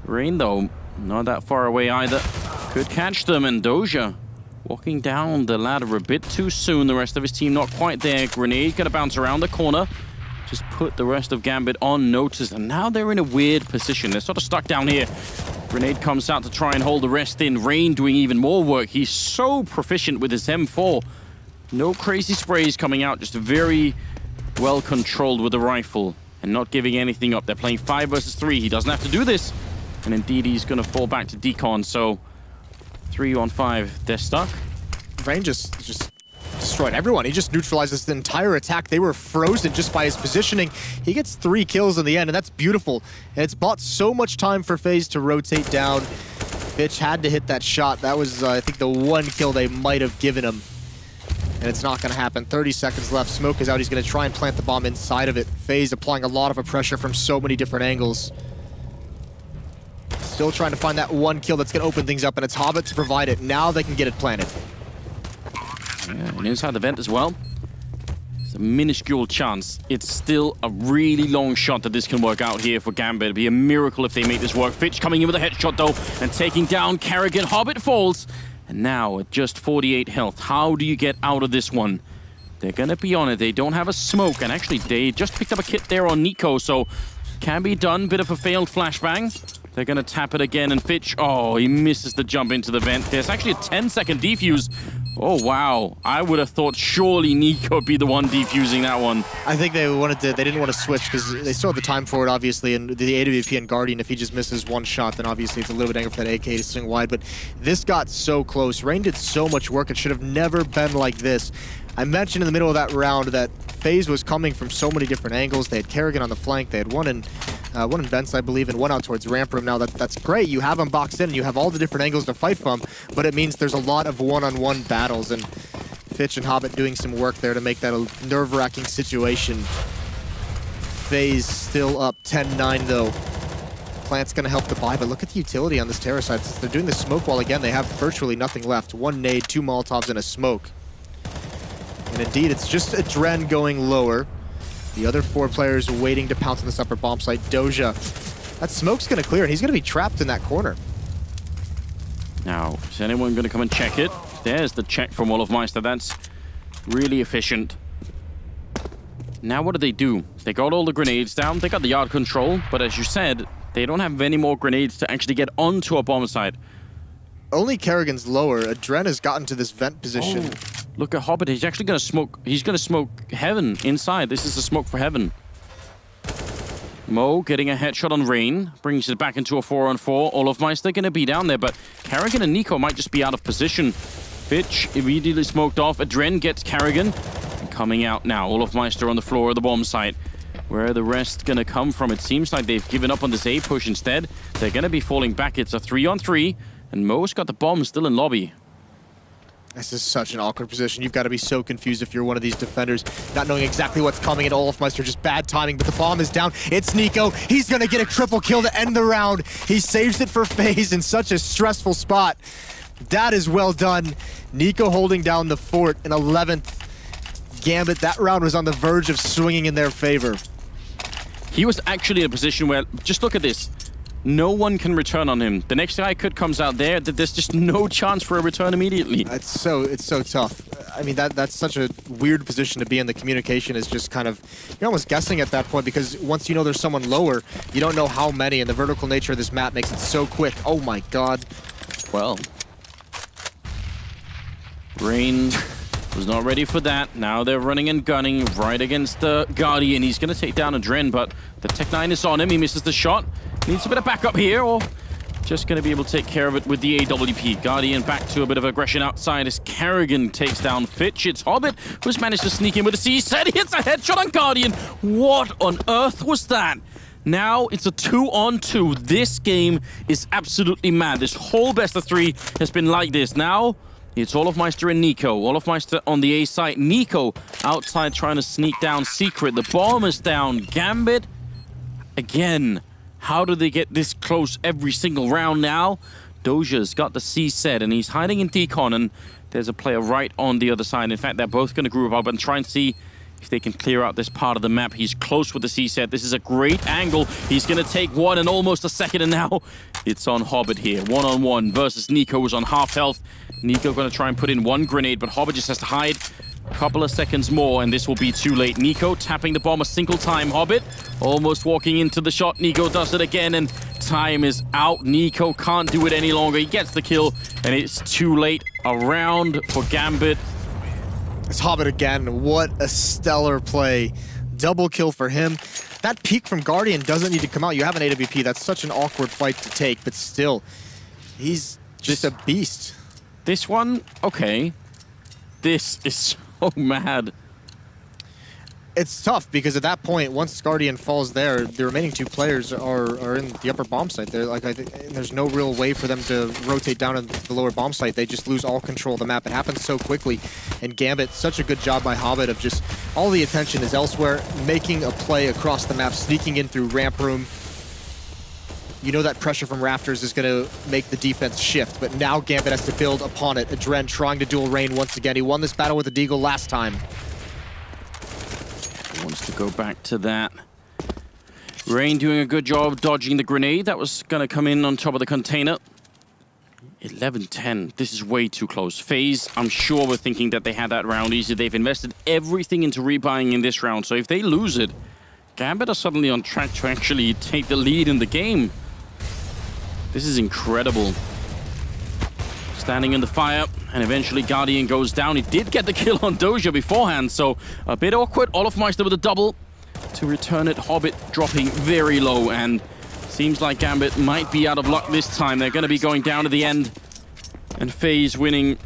Speaker 1: Rain, though, not that far away either. Could catch them, and Doja walking down the ladder a bit too soon. The rest of his team not quite there. Grenade gonna bounce around the corner. Just put the rest of Gambit on notice, and now they're in a weird position. They're sort of stuck down here. Grenade comes out to try and hold the rest in. Rain doing even more work. He's so proficient with his M4. No crazy sprays coming out, just very well controlled with the rifle and not giving anything up. They're playing 5 versus 3. He doesn't have to do this. And indeed, he's going to fall back to Decon. So 3 on 5. They're stuck.
Speaker 2: Rain just destroyed everyone. He just neutralizes the entire attack. They were frozen just by his positioning. He gets 3 kills in the end, and that's beautiful. And it's bought so much time for FaZe to rotate down. Bitch had to hit that shot. That was, I think, the 1 kill they might have given him. And it's not going to happen. 30 seconds left. Smoke is out. He's going to try and plant the bomb inside of it. FaZe applying a lot of pressure from so many different angles. Still trying to find that 1 kill that's going to open things up, and it's Hobbit to provide it. Now they can get it planted.
Speaker 1: Yeah, and inside the vent as well. It's a minuscule chance. It's still a really long shot that this can work out here for Gambit. It'd be a miracle if they make this work. Fitch coming in with a headshot, though, and taking down Kerrigan. Hobbit falls. And now at just 48 health, how do you get out of this one? They're going to be on it. They don't have a smoke. And actually, they just picked up a kit there on Nico, so can be done. Bit of a failed flashbang. They're going to tap it again, and Fitch, oh, he misses the jump into the vent. There's actually a 10-second defuse. Oh, wow. I would have thought surely Nico would be the one defusing that one.
Speaker 2: I think they didn't want to switch because they still have the time for it, obviously, and the AWP and Guardian, if he just misses 1 shot, then obviously it's a little bit angry for that AK to swing wide, but this got so close. Rain did so much work. It should have never been like this. I mentioned in the middle of that round that FaZe was coming from so many different angles. They had Kerrigan on the flank. They had one in vents, I believe, and one out towards ramp room. Now that's great. You have them boxed in, and you have all the different angles to fight from, but it means there's a lot of one-on-one battles, and Fitch and Hobbit doing some work there to make that a nerve-wracking situation. FaZe still up 10-9, though. Plant's going to help the buy, but look at the utility on this terror side. Since they're doing the smoke wall again, they have virtually nothing left. 1 nade, 2 Molotovs, and a smoke. And indeed, it's just a Dren going lower. The other 4 players waiting to pounce on this upper bomb site. Doja, that smoke's going to clear, and he's going to be trapped in that corner.
Speaker 1: Now, is anyone going to come and check it? There's the check from Wolfmeister. That's really efficient. Now what do? They got all the grenades down. They got the yard control, but as you said, they don't have any more grenades to actually get onto a bomb site.
Speaker 2: Only Kerrigan's lower. Dren has gotten to this vent position.
Speaker 1: Oh. Look at Hobbit. He's actually going to smoke. He's going to smoke Heaven inside. This is a smoke for Heaven. Mo getting a headshot on Rain. Brings it back into a 4-on-4. Olofmeister going to be down there, but Kerrigan and Nico might just be out of position. Fitch immediately smoked off. Adren gets Kerrigan. And coming out now. Olofmeister on the floor of the bomb site. Where are the rest going to come from? It seems like they've given up on this A push instead. They're going to be falling back. It's a 3-on-3. And Mo's got the bomb still in lobby.
Speaker 2: This is such an awkward position. You've got to be so confused if you're one of these defenders, not knowing exactly what's coming at Olofmeister. Just bad timing, but the bomb is down. It's Nico. He's going to get a triple kill to end the round. He saves it for FaZe in such a stressful spot. That is well done. Nico holding down the fort in 11th. Gambit, that round was on the verge of swinging in their favor.
Speaker 1: He was actually in a position where, just look at this. No one can return on him. The next guy comes out there. There's just no chance for a return immediately.
Speaker 2: It's so tough. I mean, that's such a weird position to be in. The communication is just kind of, you're almost guessing at that point, because once you know there's someone lower, you don't know how many, and the vertical nature of this map makes it so quick. Oh my god.
Speaker 1: Well. Rain Was not ready for that. Now they're running and gunning right against the Guardian. He's going to take down Adren, but the Tech-9 is on him. He misses the shot. Needs a bit of backup here, or just going to be able to take care of it with the AWP. Guardian back to a bit of aggression outside as Kerrigan takes down Fitch. It's Hobbit who's managed to sneak in with a C-set. He hits a headshot on Guardian. What on earth was that? Now it's a 2-on-2. This game is absolutely mad. This whole best of 3 has been like this. Now it's Olofmeister and Nico. Olofmeister on the A side. Nico outside trying to sneak down Secret. The bomb is down. Gambit again. How do they get this close every single round now? Doja's got the C set and he's hiding in Decon, and there's a player right on the other side. In fact, they're both going to group up and try and see if they can clear out this part of the map. He's close with the C set. This is a great angle. He's going to take one and almost a second, and now it's on Hobbit here. One-on-one versus Nico, who's on half health. Nico going to try and put in one grenade, but Hobbit just has to hide. A couple of seconds more, and this will be too late. Nico tapping the bomb a single time. Hobbit almost walking into the shot. Nico does it again, and time is out. Nico can't do it any longer. He gets the kill, and it's too late. A round for Gambit.
Speaker 2: It's Hobbit again. What a stellar play. Double kill for him. That peek from Guardian doesn't need to come out. You have an AWP. That's such an awkward fight to take, but still, he's just a beast.
Speaker 1: This one, okay. This is so mad.
Speaker 2: It's tough because at that point, once Guardian falls there, the remaining 2 players are in the upper bomb site. They're like, there's no real way for them to rotate down into the lower bomb site. They just lose all control of the map. It happens so quickly. And Gambit, such a good job by Hobbit of just all the attention is elsewhere, making a play across the map, sneaking in through ramp room. You know that pressure from Rafters is going to make the defense shift, but now Gambit has to build upon it. Adren trying to duel Rain once again. He won this battle with the Deagle last time.
Speaker 1: Wants to go back to that. Rain doing a good job dodging the grenade. That was going to come in on top of the container. 11-10. This is way too close. FaZe, I'm sure we're thinking that they had that round easy. They've invested everything into rebuying in this round. So if they lose it, Gambit are suddenly on track to actually take the lead in the game. This is incredible. Standing in the fire, and eventually Guardian goes down. He did get the kill on Doja beforehand, so a bit awkward. Olofmeister with a double to return it. Hobbit dropping very low, and seems like Gambit might be out of luck this time. They're going to be going down to the end, and FaZe winning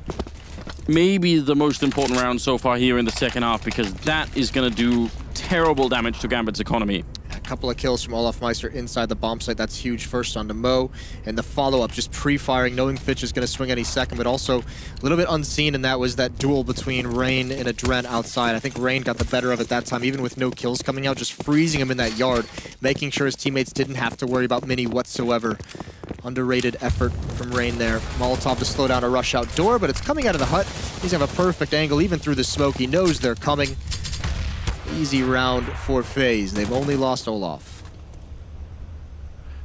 Speaker 1: maybe the most important round so far here in the second half, because that is going to do terrible damage to Gambit's economy.
Speaker 2: A couple of kills from Olofmeister inside the bomb site. That's huge. First onto Mo, and the follow-up just pre-firing, knowing Fitch is going to swing any second, but also a little bit unseen, and that was that duel between Rain and Adren outside. I think Rain got the better of it that time, even with no kills coming out, just freezing him in that yard, making sure his teammates didn't have to worry about Mini whatsoever. Underrated effort from Rain there. Molotov to slow down a rush out door, but it's coming out of the hut. He's have a perfect angle, even through the smoke. He knows they're coming. Easy round for FaZe. They've only lost Olaf.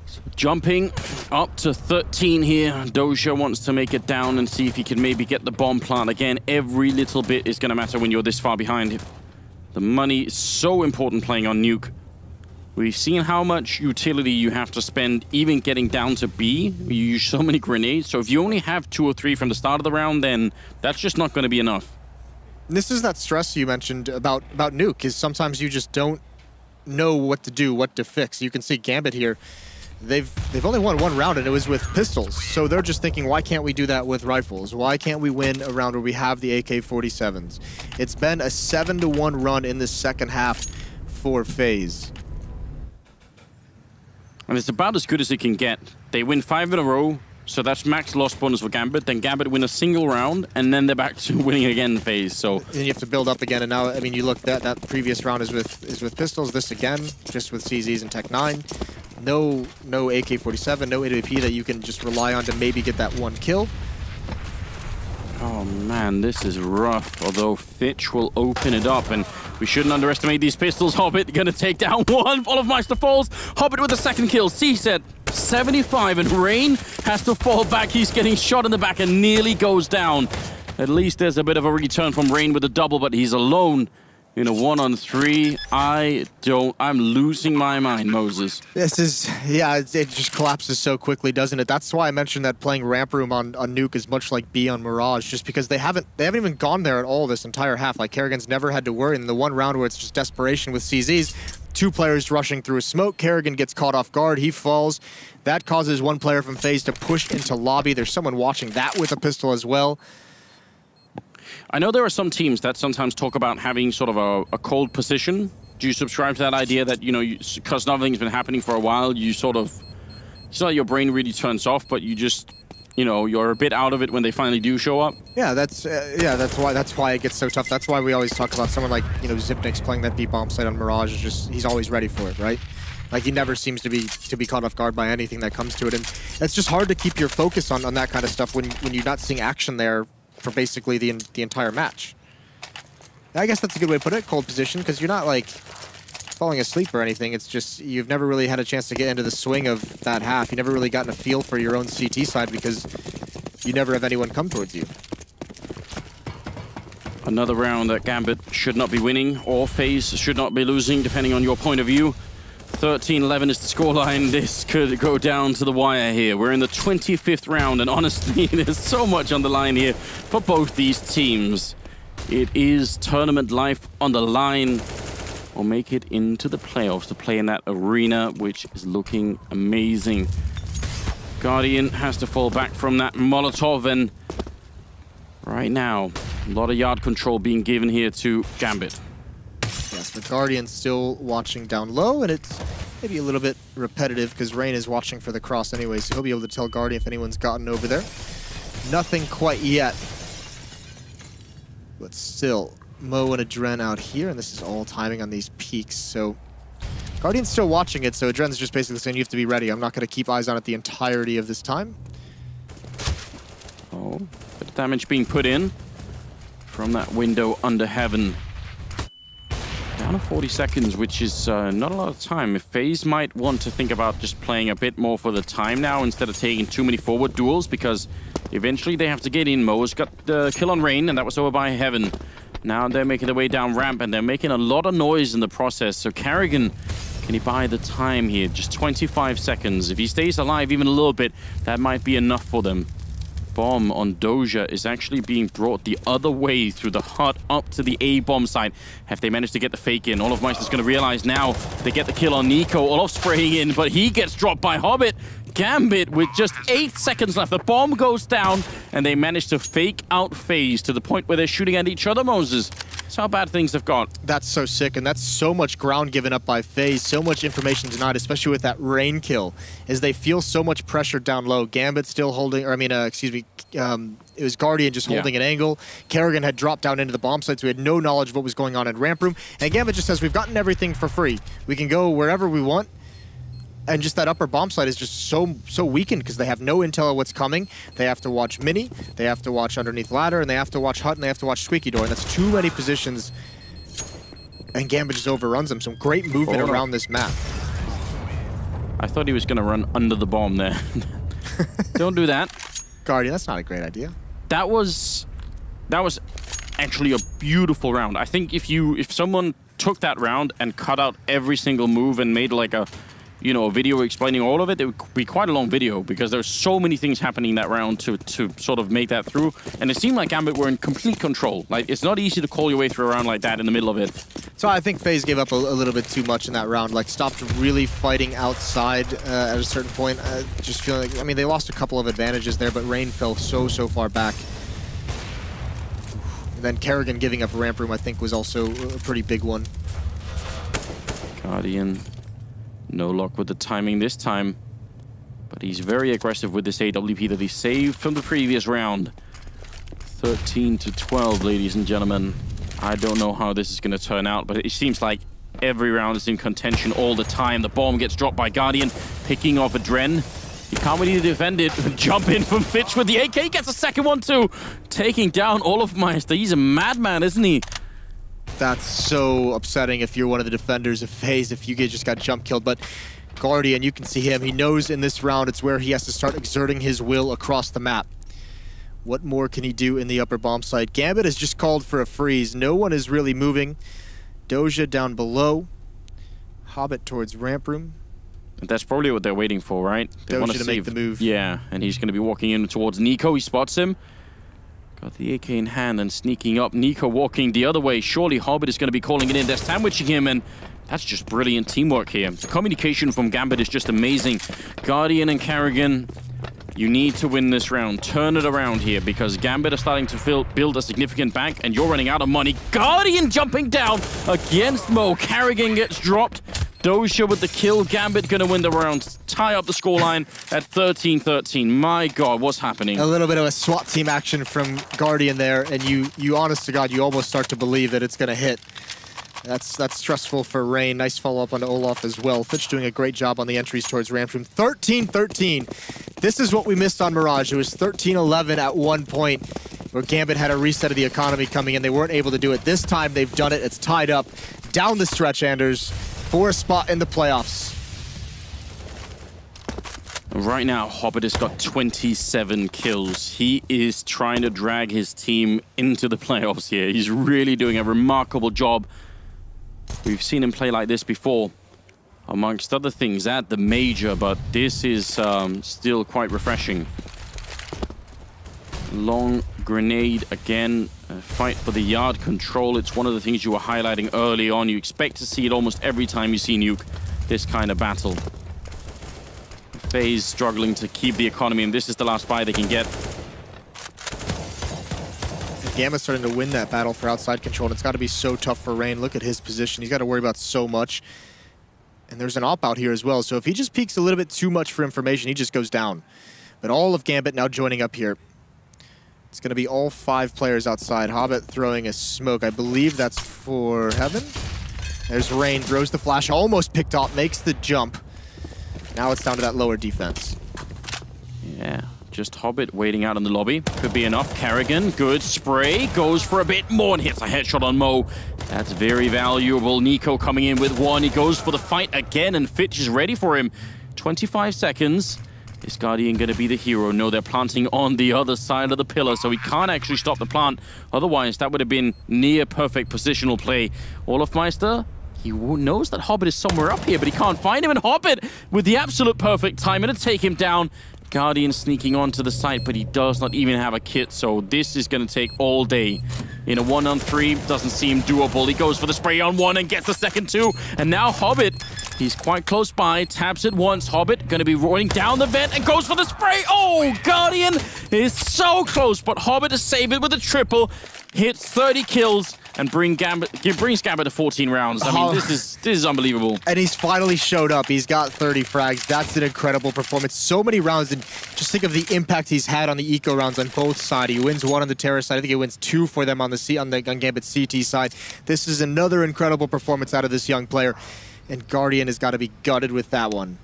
Speaker 1: So jumping up to 13 here. Doja wants to make it down and see if he can maybe get the bomb plant. Again, every little bit is going to matter when you're this far behind. The money is so important playing on Nuke. We've seen how much utility you have to spend even getting down to B. You use so many grenades. So if you only have 2 or 3 from the start of the round, then that's just not going to be enough.
Speaker 2: This is that stress you mentioned about Nuke, is sometimes you just don't know what to do, what to fix. You can see Gambit here. They've only won 1 round, and it was with pistols. So they're just thinking, why can't we do that with rifles? Why can't we win a round where we have the AK-47s? It's been a 7-1 run in the second half for FaZe.
Speaker 1: And it's about as good as it can get. They win 5 in a row. So that's max loss bonus for Gambit. Then Gambit win a single round, and then they're back to winning again FaZe. So
Speaker 2: then you have to build up again. And now, I mean, you look that previous round is with pistols. This again, just with CZs and Tech-9. No AK-47, no AWP that you can just rely on to maybe get that 1 kill.
Speaker 1: Oh man, this is rough. Although Fitch will open it up, and we shouldn't underestimate these pistols. Hobbit gonna take down 1. Olofmeister falls. Hobbit with the 2nd kill. C-set 75, and Rain has to fall back. He's getting shot in the back and nearly goes down. At least there's a bit of a return from Rain with a double, but he's alone. in a 1-on-3. I'm losing my mind, Moses.
Speaker 2: This is, yeah, it just collapses so quickly, doesn't it? That's why I mentioned that playing Ramp Room on Nuke is much like B on Mirage, just because they haven't even gone there at all this entire half. Like, Kerrigan's never had to worry. In the one round where it's just desperation with CZs, 2 players rushing through a smoke, Kerrigan gets caught off guard, he falls. That causes one player from FaZe to push into lobby. There's someone watching that with a pistol as well.
Speaker 1: I know there are some teams that sometimes talk about having sort of a cold position. Do you subscribe to that idea that, you know, because nothing's been happening for a while, you sort of, it's not like your brain really turns off, but you just, you know, you're a bit out of it when they finally do show up?
Speaker 2: Yeah, that's why it gets so tough. That's why we always talk about someone like, you know, Zipnik's playing that B bomb site on Mirage. Is just, he's always ready for it, right? Like, he never seems to be caught off guard by anything that comes to it, and it's just hard to keep your focus on that kind of stuff when you're not seeing action there for basically the entire match. I guess that's a good way to put it, cold position, because you're not like falling asleep or anything. It's just you've never really had a chance to get into the swing of that half. You never really gotten a feel for your own CT side because you never have anyone come towards you.
Speaker 1: Another round that Gambit should not be winning, or FaZe should not be losing, depending on your point of view. 13-11 is the scoreline. This could go down to the wire here. We're in the 25th round, and honestly, there's so much on the line here for both these teams. It is tournament life on the line, or make it into the playoffs to play in that arena, which is looking amazing. Guardian has to fall back from that Molotov, and right now, a lot of yard control being given here to Gambit.
Speaker 2: Yes, the Guardian's still watching down low, and it's maybe a little bit repetitive because Rain is watching for the cross anyway, so he'll be able to tell Guardian if anyone's gotten over there. Nothing quite yet. But still, Mo and Adren out here, and this is all timing on these peaks, so Guardian's still watching it, so Adren's just basically saying you have to be ready. I'm not going to keep eyes on it the entirety of this time.
Speaker 1: Oh, bit of damage being put in from that window under heaven. Down to 40 seconds, which is not a lot of time. If FaZe might want to think about just playing a bit more for the time now instead of taking too many forward duels, because eventually they have to get in. Mo's got the kill on Rain, and that was over by Heaven. Now they're making their way down ramp, and they're making a lot of noise in the process. So Kerrigan, can he buy the time here? Just 25 seconds. If he stays alive even a little bit, that might be enough for them. Bomb on Doja is actually being brought the other way through the hut up to the A bomb site. Have they managed to get the fake in? Olofmeister's going to realize now they get the kill on Nico. Olof spraying in, but he gets dropped by Hobbit. Gambit with just 8 seconds left. The bomb goes down, and they manage to fake out FaZe to the point where they're shooting at each other, Moses. That's how bad things have got. That's
Speaker 2: so sick, and that's so much ground given up by FaZe, so much information denied, especially with that Rain kill, as they feel so much pressure down low. Gambit still holding, or I mean, excuse me, it was Guardian just holding an angle. Kerrigan had dropped down into the bomb site, so we had no knowledge of what was going on in Ramp Room. And Gambit just says, we've gotten everything for free. We can go wherever we want. And just that upper bomb site is just so weakened because they have no intel of what's coming. They have to watch Mini, they have to watch underneath ladder, and they have to watch hut, and they have to watch squeaky door. And that's too many positions. And Gambit just overruns them. Some great movement around this map. I thought he was going to run under the bomb there. Don't do that. Guardian, that's not a great idea. That was actually a beautiful round. I think if someone took that round and cut out every single move and made like a video explaining all of it, it would be quite a long video because there's so many things happening that round to sort of make that through. And it seemed like Gambit were in complete control. Like, it's not easy to call your way through a round like that in the middle of it. So I think FaZe gave up a little bit too much in that round, like stopped really fighting outside at a certain point. Just feeling like, I mean, they lost a couple of advantages there, but Rain fell so far back. And then Kerrigan giving up Ramp Room, I think, was also a pretty big one. Guardian. No luck with the timing this time, but he's very aggressive with this AWP that he saved from the previous round. 13-12, ladies and gentlemen. I don't know how this is going to turn out, but it seems like every round is in contention all the time. The bomb gets dropped by Guardian, picking off Adren. He can't really defend it. Jump in from Fitch with the AK, gets a second one too. Taking down Olofmeister. He's a madman, isn't he? That's so upsetting if you're one of the defenders of FaZe, if you just got jump killed. But Guardian, you can see him. He knows in this round it's where he has to start exerting his will across the map. What more can he do in the upper bomb site? Gambit has just called for a freeze. No one is really moving. Doja down below. Hobbit towards ramp room.
Speaker 1: That's probably what they're waiting for, right? They want
Speaker 2: Doja to make the move.
Speaker 1: Yeah, and he's going to be walking in towards Nico. He spots him. Got the AK in hand and sneaking up. Nico walking the other way. Surely Hobbit is going to be calling it in. They're sandwiching him, and that's just brilliant teamwork here. The communication from Gambit is just amazing. Guardian and Carrigan, you need to win this round. Turn it around here, because Gambit are starting to build a significant bank, and you're running out of money. Guardian jumping down against Mo. Carrigan gets dropped. Doja with the kill. Gambit going to win the round. Tie up the scoreline at 13-13. My God, what's happening?
Speaker 2: A little bit of a SWAT team action from Guardian there, and you honest to God, you almost start to believe that it's going to hit. That's stressful for Rain. Nice follow-up on Olaf as well. Fitch doing a great job on the entries towards ramp room. 13-13. This is what we missed on Mirage. It was 13-11 at one point, where Gambit had a reset of the economy coming in. They weren't able to do it. This time they've done it. It's tied up. Down the stretch, Anders, for a spot in the playoffs.
Speaker 1: Right now, Hobbit has got 27 kills. He is trying to drag his team into the playoffs here. He's really doing a remarkable job. We've seen him play like this before, amongst other things, at the major, but this is still quite refreshing. Long grenade again. Fight for the yard control. It's one of the things you were highlighting early on. You expect to see it almost every time you see Nuke, this kind of battle. FaZe struggling to keep the economy, and this is the last buy they can get.
Speaker 2: Gamma's starting to win that battle for outside control, and it's got to be so tough for Rain. Look at his position. He's got to worry about so much. And there's an op out here as well, so if he just peeks a little bit too much for information, he just goes down. But all of Gambit now joining up here. It's going to be all 5 players outside. Hobbit throwing a smoke. I believe that's for Heaven. There's Rain, throws the flash, almost picked off, makes the jump. Now it's down to that lower defense.
Speaker 1: Yeah, just Hobbit waiting out in the lobby. Could be enough. Carrigan, good spray, goes for a bit more and hits a headshot on Mo. That's very valuable. Nico coming in with one. He goes for the fight again, and Fitch is ready for him. 25 seconds. Is Guardian going to be the hero? No, they're planting on the other side of the pillar, so he can't actually stop the plant. Otherwise, that would have been near perfect positional play. Olafmeister, he knows that Hobbit is somewhere up here, but he can't find him. And Hobbit, with the absolute perfect timing to take him down. Guardian sneaking onto the site, but he does not even have a kit, so this is going to take all day. In a 1-on-3, doesn't seem doable. He goes for the spray on one and gets the second two. And now Hobbit, he's quite close by, taps it once. Hobbit going to be rolling down the vent and goes for the spray. Oh, Guardian is so close, but Hobbit to save it with a triple. Hits 30 kills and brings Gambit to 14 rounds. I mean, this is unbelievable.
Speaker 2: And he's finally showed up. He's got 30 frags. That's an incredible performance. So many rounds, and just think of the impact he's had on the eco rounds on both sides. He wins 1 on the Terra side. I think he wins 2 for them on Gambit's CT side. This is another incredible performance out of this young player, and Guardian has got to be gutted with that one.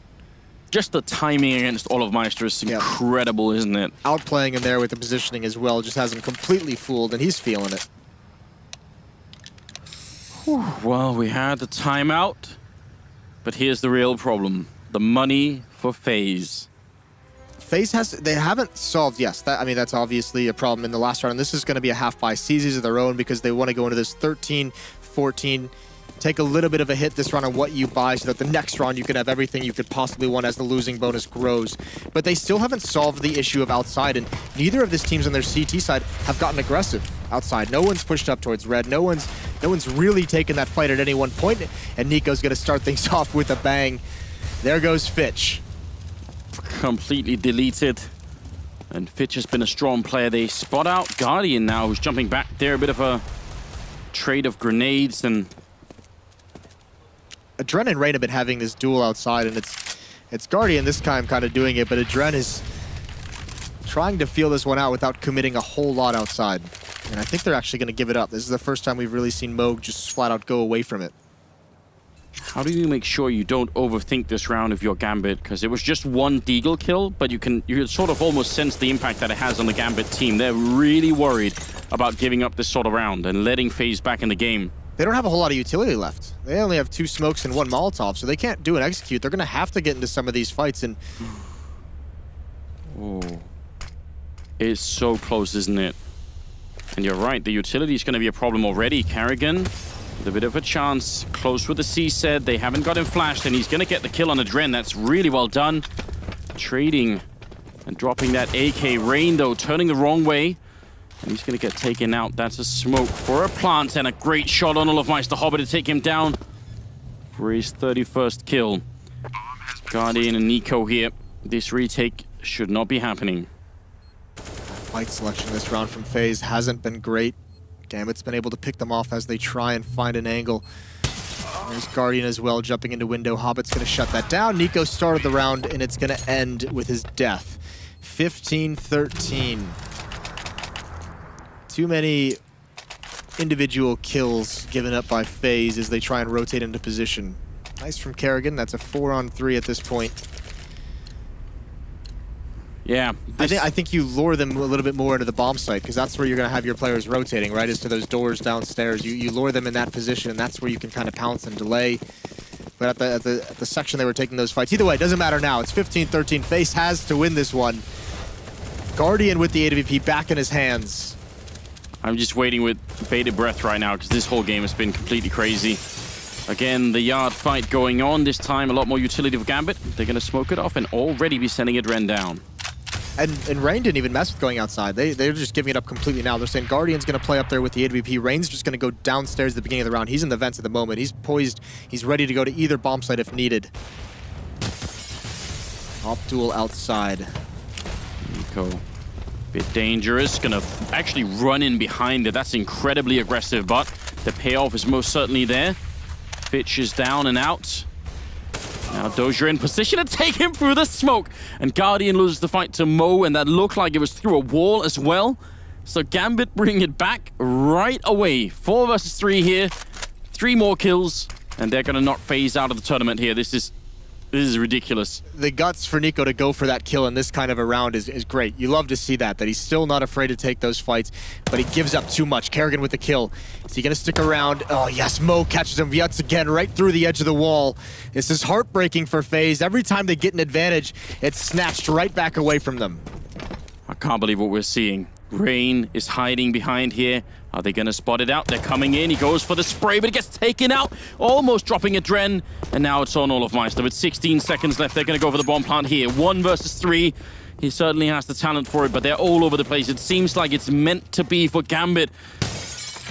Speaker 1: Just the timing against Olafmeister is incredible, isn't it?
Speaker 2: Outplaying him there with the positioning as well just has him completely fooled, and he's feeling it.
Speaker 1: Whew. Well, we had the timeout, but here's the real problem. The money for FaZe.
Speaker 2: FaZe they haven't solved, yes, I mean, that's obviously a problem in the last round. And this is going to be a half buy CZs of their own because they want to go into this 13-14, take a little bit of a hit this round on what you buy so that the next round you can have everything you could possibly want as the losing bonus grows. But they still haven't solved the issue of outside, and neither of these teams on their CT side have gotten aggressive outside. No one's pushed up towards red. No one's really taken that fight at any one point, and Nico's going to start things off with a bang. There goes Fitch.
Speaker 1: Completely deleted. And Fitch has been a strong player. They spot out Guardian now, who's jumping back there. A bit of a trade of grenades, and
Speaker 2: Adren and Rain have been having this duel outside, and it's Guardian this time kind of doing it, but Adren is trying to feel this one out without committing a whole lot outside. And I think they're actually going to give it up. This is the first time we've really seen Moog just flat out go away from it.
Speaker 1: How do you make sure you don't overthink this round if you're Gambit? Because it was just one Deagle kill, but you can sort of almost sense the impact that it has on the Gambit team. They're really worried about giving up this sort of round and letting FaZe back in the game.
Speaker 2: They don't have a whole lot of utility left. They only have 2 smokes and 1 Molotov, so they can't do an execute. They're going to have to get into some of these fights. And
Speaker 1: oh, it's so close, isn't it? And you're right, the utility is going to be a problem already. Carrigan with a bit of a chance. Close with the C-Set. They haven't got him flashed, and he's going to get the kill on Adren. That's really well done. Trading and dropping that AK. Rain, though, turning the wrong way. And he's going to get taken out. That's a smoke for a plant, and a great shot on Olofmeister Hobbit to take him down for his 31st kill. Guardian and Nico here. This retake should not be happening.
Speaker 2: Fight selection this round from FaZe hasn't been great. Gambit's been able to pick them off as they try and find an angle. There's Guardian as well, jumping into window. Hobbit's going to shut that down. Nico started the round, and it's going to end with his death. 15-13. Too many individual kills given up by FaZe as they try and rotate into position. Nice from Kerrigan. That's a 4-on-3 at this point.
Speaker 1: Yeah.
Speaker 2: I think you lure them a little bit more into the bomb site, because that's where you're going to have your players rotating, right? Is to those doors downstairs. You lure them in that position, and that's where you can kind of pounce and delay. But at the section they were taking those fights. Either way, it doesn't matter now. It's 15-13. FaZe has to win this one. Guardian with the AWP back in his hands.
Speaker 1: I'm just waiting with bated breath right now, because this whole game has been completely crazy. Again, the yard fight going on. This time, a lot more utility for Gambit. They're going to smoke it off and already be sending Adren down.
Speaker 2: And Rain didn't even mess with going outside. They're just giving it up completely now. They're saying Guardian's going to play up there with the AWP. Rain's just going to go downstairs at the beginning of the round. He's in the vents at the moment. He's poised. He's ready to go to either bomb site if needed. Op duel outside.
Speaker 1: Nico, bit dangerous. Going to actually run in behind it. That's incredibly aggressive, but the payoff is most certainly there. Fitch is down and out. Now Dozier in position to take him through the smoke. And Guardian loses the fight to Mo, and that looked like it was through a wall as well. So Gambit bring it back right away. 4 versus 3 here. 3 more kills, and they're going to knock FaZe out of the tournament here. This is ridiculous.
Speaker 2: The guts for Nico to go for that kill in this kind of a round is great. You love to see that he's still not afraid to take those fights, but he gives up too much. Kerrigan with the kill. Is he going to stick around? Oh, yes, Mo catches him once again right through the edge of the wall. This is heartbreaking for FaZe. Every time they get an advantage, it's snatched right back away from them.
Speaker 1: I can't believe what we're seeing. Rain is hiding behind here. Are they going to spot it out? They're coming in. He goes for the spray, but it gets taken out. Almost dropping Adren. And now it's on Olofmeister. With 16 seconds left, they're going to go for the bomb plant here. 1 versus 3. He certainly has the talent for it, but they're all over the place. It seems like it's meant to be for Gambit.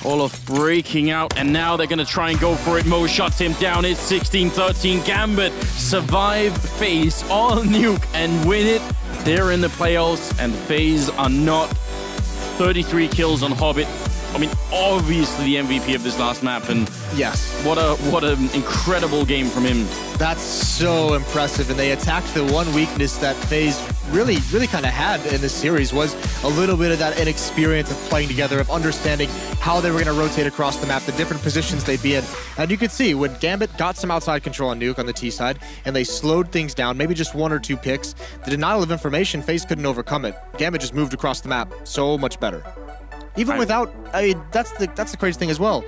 Speaker 1: Olof breaking out, and now they're going to try and go for it. Mo shuts him down. It's 16-13. Gambit survive FaZe on Nuke and win it. They're in the playoffs, and FaZe are not. 33 kills on Hobbit. I mean, obviously the MVP of this last map, and
Speaker 2: yes,
Speaker 1: what an incredible game from him.
Speaker 2: That's so impressive, and they attacked the one weakness that FaZe really kind of had in this series, was a little bit of that inexperience of playing together, of understanding how they were going to rotate across the map, the different positions they'd be in. And you could see when Gambit got some outside control on Nuke on the T side, and they slowed things down, maybe just 1 or 2 picks, the denial of information, FaZe couldn't overcome it. Gambit just moved across the map so much better. Even without, I mean, that's the crazy thing as well.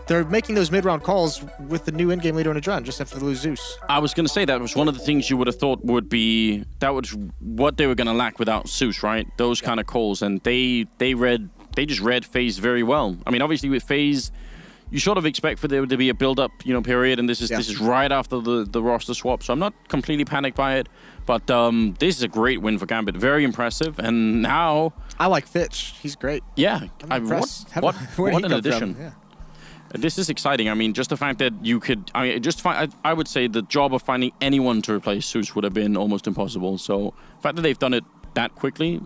Speaker 2: They're making those mid-round calls with the new in-game leader in Adren just after they lose Zeus.
Speaker 1: I was going to say that was one of the things you would have thought would be, that was what they were going to lack without Zeus, right? Those kind of calls, and they just read FaZe very well. I mean, obviously with FaZe, you sort of expect for there to be a build-up, period, and this is right after the roster swap, so I'm not completely panicked by it. But this is a great win for Gambit. Very impressive. And now...
Speaker 2: I like Fitch. He's great.
Speaker 1: Yeah.
Speaker 2: I'm impressed.
Speaker 1: What an addition. Yeah. This is exciting. I mean, just the fact that you could... I would say the job of finding anyone to replace Zeus would have been almost impossible. So the fact that they've done it that quickly,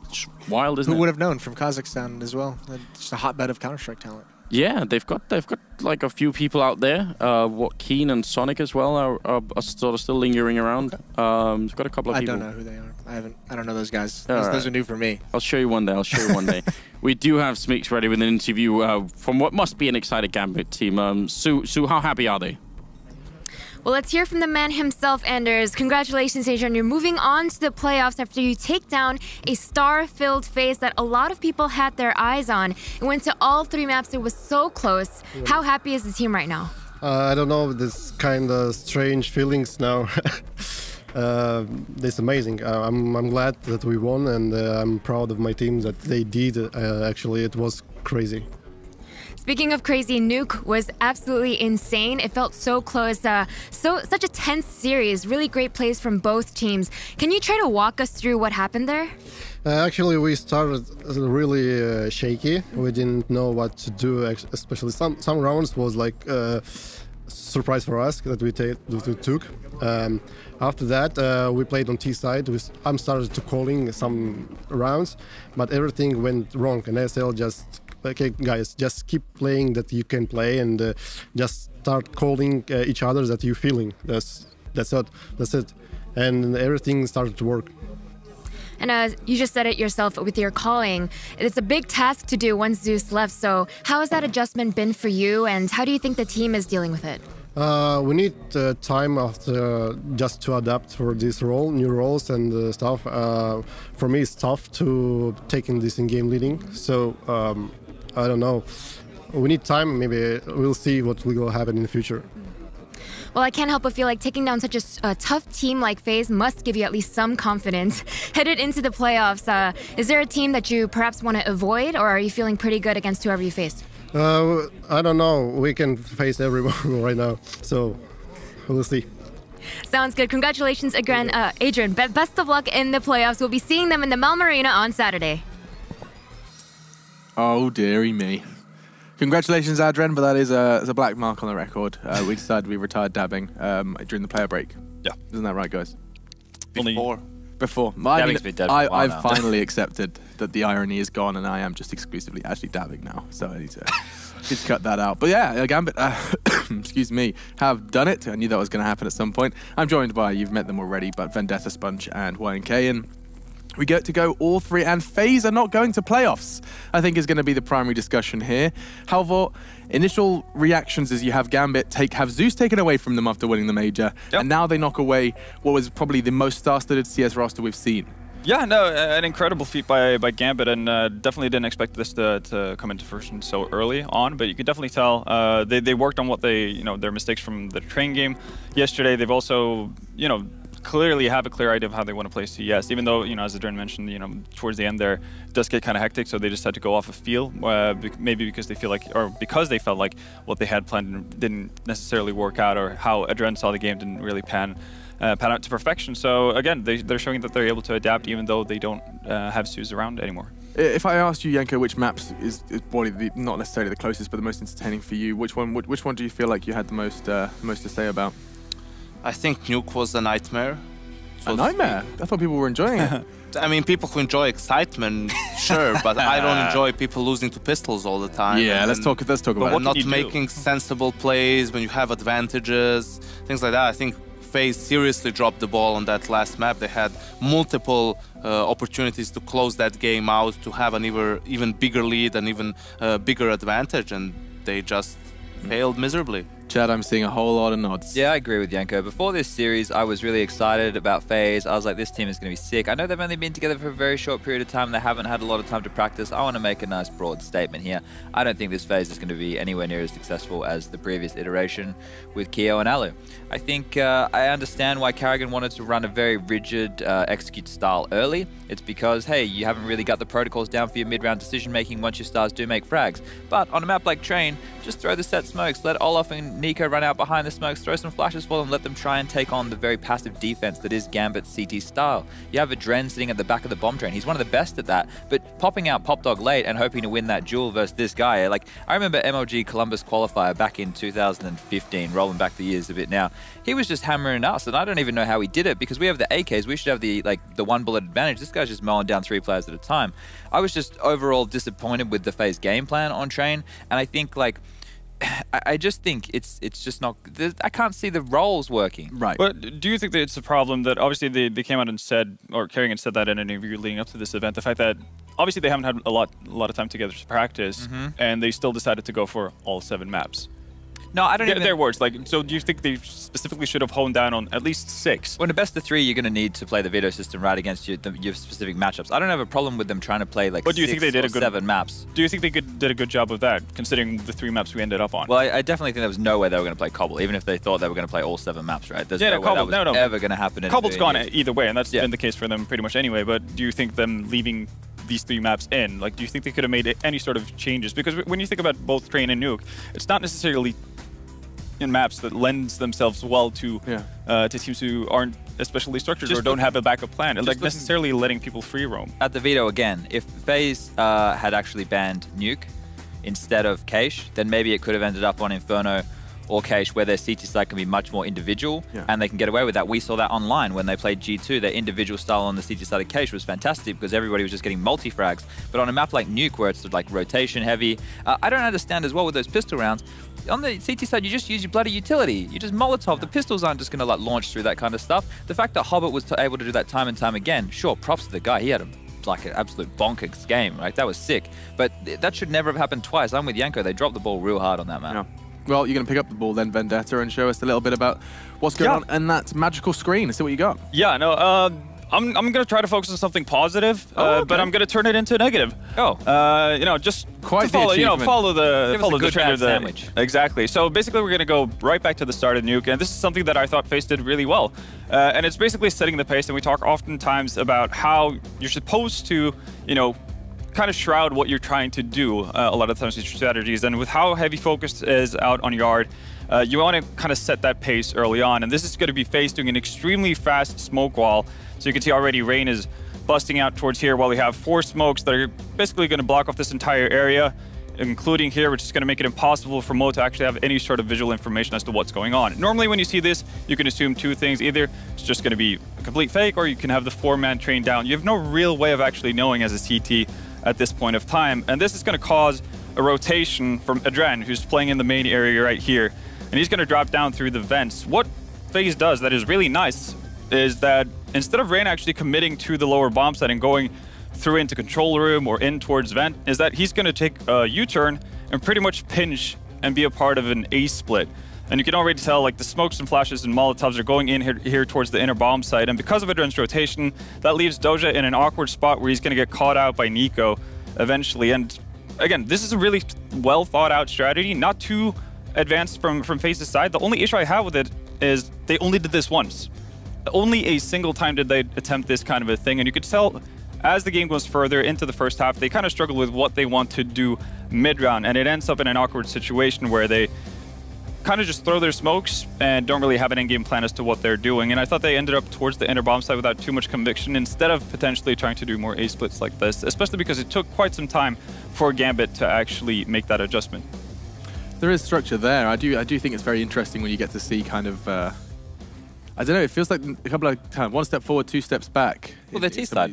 Speaker 1: it's wild, isn't it?
Speaker 2: Who would have known from Kazakhstan as well? Just a hotbed of Counter-Strike talent.
Speaker 1: Yeah, they've got like a few people out there. Keen and Sonic as well are sort of still lingering around.
Speaker 2: Okay.
Speaker 1: They've got a couple of people.
Speaker 2: I don't know who they are. I don't know those guys. Those are new for me.
Speaker 1: I'll show you one day. We do have Smeeks ready with an interview from what must be an excited Gambit team. Sue, how happy are they?
Speaker 3: Well, let's hear from the man himself, Anders. Congratulations, Adrian. You're moving on to the playoffs after you take down a star-filled FaZe that a lot of people had their eyes on. It went to all 3 maps. It was so close. Yeah. How happy is the team right now?
Speaker 4: I don't know. This kind of strange feelings now. It's amazing. I'm glad that we won, and I'm proud of my team that they did. Actually, it was crazy.
Speaker 3: Speaking of crazy, Nuke was absolutely insane. It felt so close. Such a tense series. Really great plays from both teams. Can you try to walk us through what happened there?
Speaker 4: Actually, we started really shaky. We didn't know what to do. Especially some rounds was like surprise for us that we took. After that, we played on T side. I started to calling some rounds, but everything went wrong. And SL just, okay, guys, just keep playing that you can play, and just start calling each other that you're feeling. That's it. And everything started to work.
Speaker 3: And you just said it yourself with your calling. It's a big task to do once Zeus left. So how has that adjustment been for you, and how do you think the team is dealing with it?
Speaker 4: We need time after just to adapt for this role, new roles and stuff. For me, it's tough to taking this in-game leading. So I don't know. We need time. Maybe we'll see what will happen in the future.
Speaker 3: Well, I can't help but feel like taking down such a tough team like FaZe must give you at least some confidence. Headed into the playoffs, is there a team that you perhaps want to avoid, or are you feeling pretty good against whoever you face?
Speaker 4: I don't know. We can face everyone right now, so we'll see.
Speaker 3: Sounds good. Congratulations again, Adrian. Best of luck in the playoffs. We'll be seeing them in the Malmö Arena on Saturday.
Speaker 5: Oh, dearie me. Congratulations, Adrian, but that is a black mark on the record. We decided we retired dabbing during the player break.
Speaker 6: Yeah.
Speaker 5: Isn't that right, guys?
Speaker 6: Before.
Speaker 5: I've finally accepted that the irony is gone, and I am just exclusively actually dabbing now. So I need to cut that out. But yeah, Gambit, excuse me, have done it. I knew that was going to happen at some point. I'm joined by, you've met them already, but Vendetta, Sponge, and YNK, and we get to go all three, and FaZe are not going to playoffs, I think is going to be the primary discussion here. However, initial reactions as you have Gambit have Zeus taken away from them after winning the major, and now they knock away what was probably the most star-studded CS roster we've seen.
Speaker 6: Yeah, no, an incredible feat by Gambit, and definitely didn't expect this to come into fruition so early on. But you can definitely tell they worked on what their mistakes from the train game yesterday. They've also, clearly have a clear idea of how they want to play CS, even though, as Adrian mentioned, towards the end there, it does get kind of hectic, so they just had to go off a feel, maybe because they felt like what they had planned didn't necessarily work out, or how Adrian saw the game didn't really pan out to perfection. So again, they're showing that they're able to adapt, even though they don't have Zeus around anymore.
Speaker 5: If I asked you, Yanko, which maps is probably not necessarily the closest, but the most entertaining for you, which one do you feel like you had the most to say about?
Speaker 7: I think Nuke was a nightmare.
Speaker 5: A nightmare? I thought people were enjoying it.
Speaker 7: I mean, people who enjoy excitement, sure, but I don't enjoy people losing to pistols all the time.
Speaker 5: Yeah, let's talk about it.
Speaker 7: Not making sensible plays when you have advantages, things like that. I think FaZe seriously dropped the ball on that last map. They had multiple opportunities to close that game out, to have an even bigger lead and even bigger advantage, and they just failed miserably.
Speaker 5: Chad, I'm seeing a whole lot of nods.
Speaker 8: Yeah, I agree with Yanko. Before this series, I was really excited about FaZe. I was like, this team is going to be sick. I know they've only been together for a very short period of time. They haven't had a lot of time to practice. I want to make a nice broad statement here. I don't think this FaZe is going to be anywhere near as successful as the previous iteration with Keo and Alu. I think I understand why Karrigan wanted to run a very rigid execute style early. It's because, hey, you haven't really got the protocols down for your mid-round decision-making once your stars do make frags. But on a map like Train, just throw the set smokes, let Olaf and Nico run out behind the smokes, throw some flashes for them, let them try and take on the very passive defense that is Gambit's CT style. You have Adren sitting at the back of the bomb train. He's one of the best at that, but popping out Pop Dog late and hoping to win that duel versus this guy, like, I remember MLG Columbus qualifier back in 2015, rolling back the years a bit now. He was just hammering us, and I don't even know how he did it, because we have the AKs, we should have the one bullet advantage. This guy's just mowing down 3 players at a time. I was just overall disappointed with the FaZe game plan on Train, and I think, like, I just think it's just not. I can't see the roles working.
Speaker 6: Right. But do you think that it's a problem that obviously they came out and said, or Karrigan said that in an interview leading up to this event, the fact that obviously they haven't had a lot of time together to practice, and they still decided to go for all 7 maps?
Speaker 8: No, I don't even...
Speaker 6: Their words. Like, so do you think they specifically should have honed down on at least 6?
Speaker 8: When a best of 3, you're going to need to play the veto system right against your specific matchups. I don't have a problem with them trying to play like 7 maps.
Speaker 6: Do you think they did a good job of that, considering the 3 maps we ended up on?
Speaker 8: Well, I definitely think there was no way they were going to play Cobble, even if they thought they were going to play all 7 maps, right? There's no way that was ever going to happen.
Speaker 6: Cobble's gone either way, and that's been the case for them pretty much anyway. But do you think them leaving these 3 maps in? Like, do you think they could have made any sort of changes? Because when you think about both Train and Nuke, it's not necessarily in maps that lends themselves well to teams who aren't especially structured or don't have a backup plan. Like necessarily letting people free roam.
Speaker 8: At the veto again, if FaZe had actually banned Nuke instead of Cache, then maybe it could have ended up on Inferno or Cache, where their CT side can be much more individual, and they can get away with that. We saw that online when they played G2. Their individual style on the CT side of Cache was fantastic because everybody was just getting multi-frags. But on a map like Nuke, where it's like rotation heavy, I don't understand as well with those pistol rounds. On the CT side, you just use your bloody utility. You just Molotov. The pistols aren't just going to like launch through that kind of stuff. The fact that Hobbit was able to do that time and time again, sure, props to the guy. He had like an absolute bonkers game. Like, that was sick. But that should never have happened twice. I'm with Yanko. They dropped the ball real hard on that map.
Speaker 5: Yeah. Well, you're going to pick up the ball then, Vendetta, and show us a little bit about what's going on in that magical screen. See what you got.
Speaker 6: Yeah, no, I'm going to try to focus on something positive, but I'm going to turn it into a negative. You know, just
Speaker 5: quite
Speaker 6: follow, follow the trend of the
Speaker 8: sandwich.
Speaker 6: Exactly. So basically, we're going to go right back to the start of Nuke, and this is something that I thought FaZe did really well. And it's basically setting the pace, and we talk oftentimes about how you're supposed to, you know, kind of shroud what you're trying to do a lot of times with your strategies. And with how heavy focus is out on yard, you want to kind of set that pace early on. And this is going to be FaZe doing an extremely fast smoke wall. So you can see already Rain is busting out towards here while we have 4 smokes that are basically going to block off this entire area, including here, which is going to make it impossible for Mo to actually have any sort of visual information as to what's going on. Normally when you see this, you can assume 2 things. Either it's just going to be a complete fake, or you can have the 4-man train down. You have no real way of actually knowing as a CT at this point of time. And this is going to cause a rotation from Adren, who's playing in the main area right here. And he's going to drop down through the vents. What FaZe does that is really nice is that instead of Rain actually committing to the lower bomb site and going through into control room or in towards vent, is that he's going to take a U-turn and pretty much pinch and be a part of an A split. And you can already tell, like, the smokes and flashes and Molotovs are going in here towards the inner bomb site. And because of Adren's rotation, that leaves Doja in an awkward spot where he's going to get caught out by Nico eventually. And again, this is a really well thought out strategy, not too advanced from FaZe's side. The only issue I have with it is they only did this once. Only a single time did they attempt this kind of a thing. And you could tell as the game goes further into the first half, they kind of struggle with what they want to do mid-round. And it ends up in an awkward situation where they kind of just throw their smokes and don't really have an in-game plan as to what they're doing. And I thought they ended up towards the inner bomb site without too much conviction, instead of potentially trying to do more A-splits like this, especially because it took quite some time for Gambit to actually make that adjustment.
Speaker 5: There is structure there. I do think it's very interesting when you get to see kind of I don't know, it feels like a couple of times, 1 step forward, 2 steps back.
Speaker 8: Well, their T-side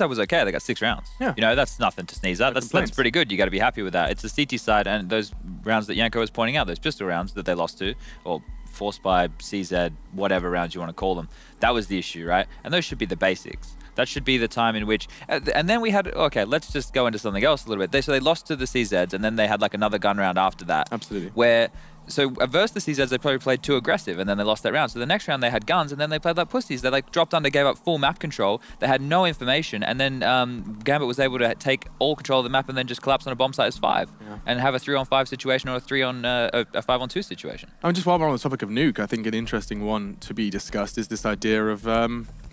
Speaker 8: was okay. They got 6 rounds.
Speaker 5: Yeah.
Speaker 8: You know, that's nothing to sneeze at. That's pretty good. You got to be happy with that. It's the CT side, and those rounds that Yanko was pointing out, those pistol rounds that they lost to, or forced by CZ, whatever rounds you want to call them. That was the issue, right? And those should be the basics. That should be the time in which, and then we had, okay, let's just go into something else a little bit. So they lost to the CZs, and then they had like another gun round after that.
Speaker 5: Absolutely.
Speaker 8: Where, so versus the CZs, they probably played too aggressive, and then they lost that round. So the next round they had guns, and then they played like pussies. They like dropped under, gave up full map control. They had no information, and then Gambit was able to take all control of the map and then just collapse on a bomb site as 5, and have a 3-on-5 situation or a 5-on-2 situation.
Speaker 5: I mean, just while we're on the topic of Nuke, I think an interesting one to be discussed is this idea of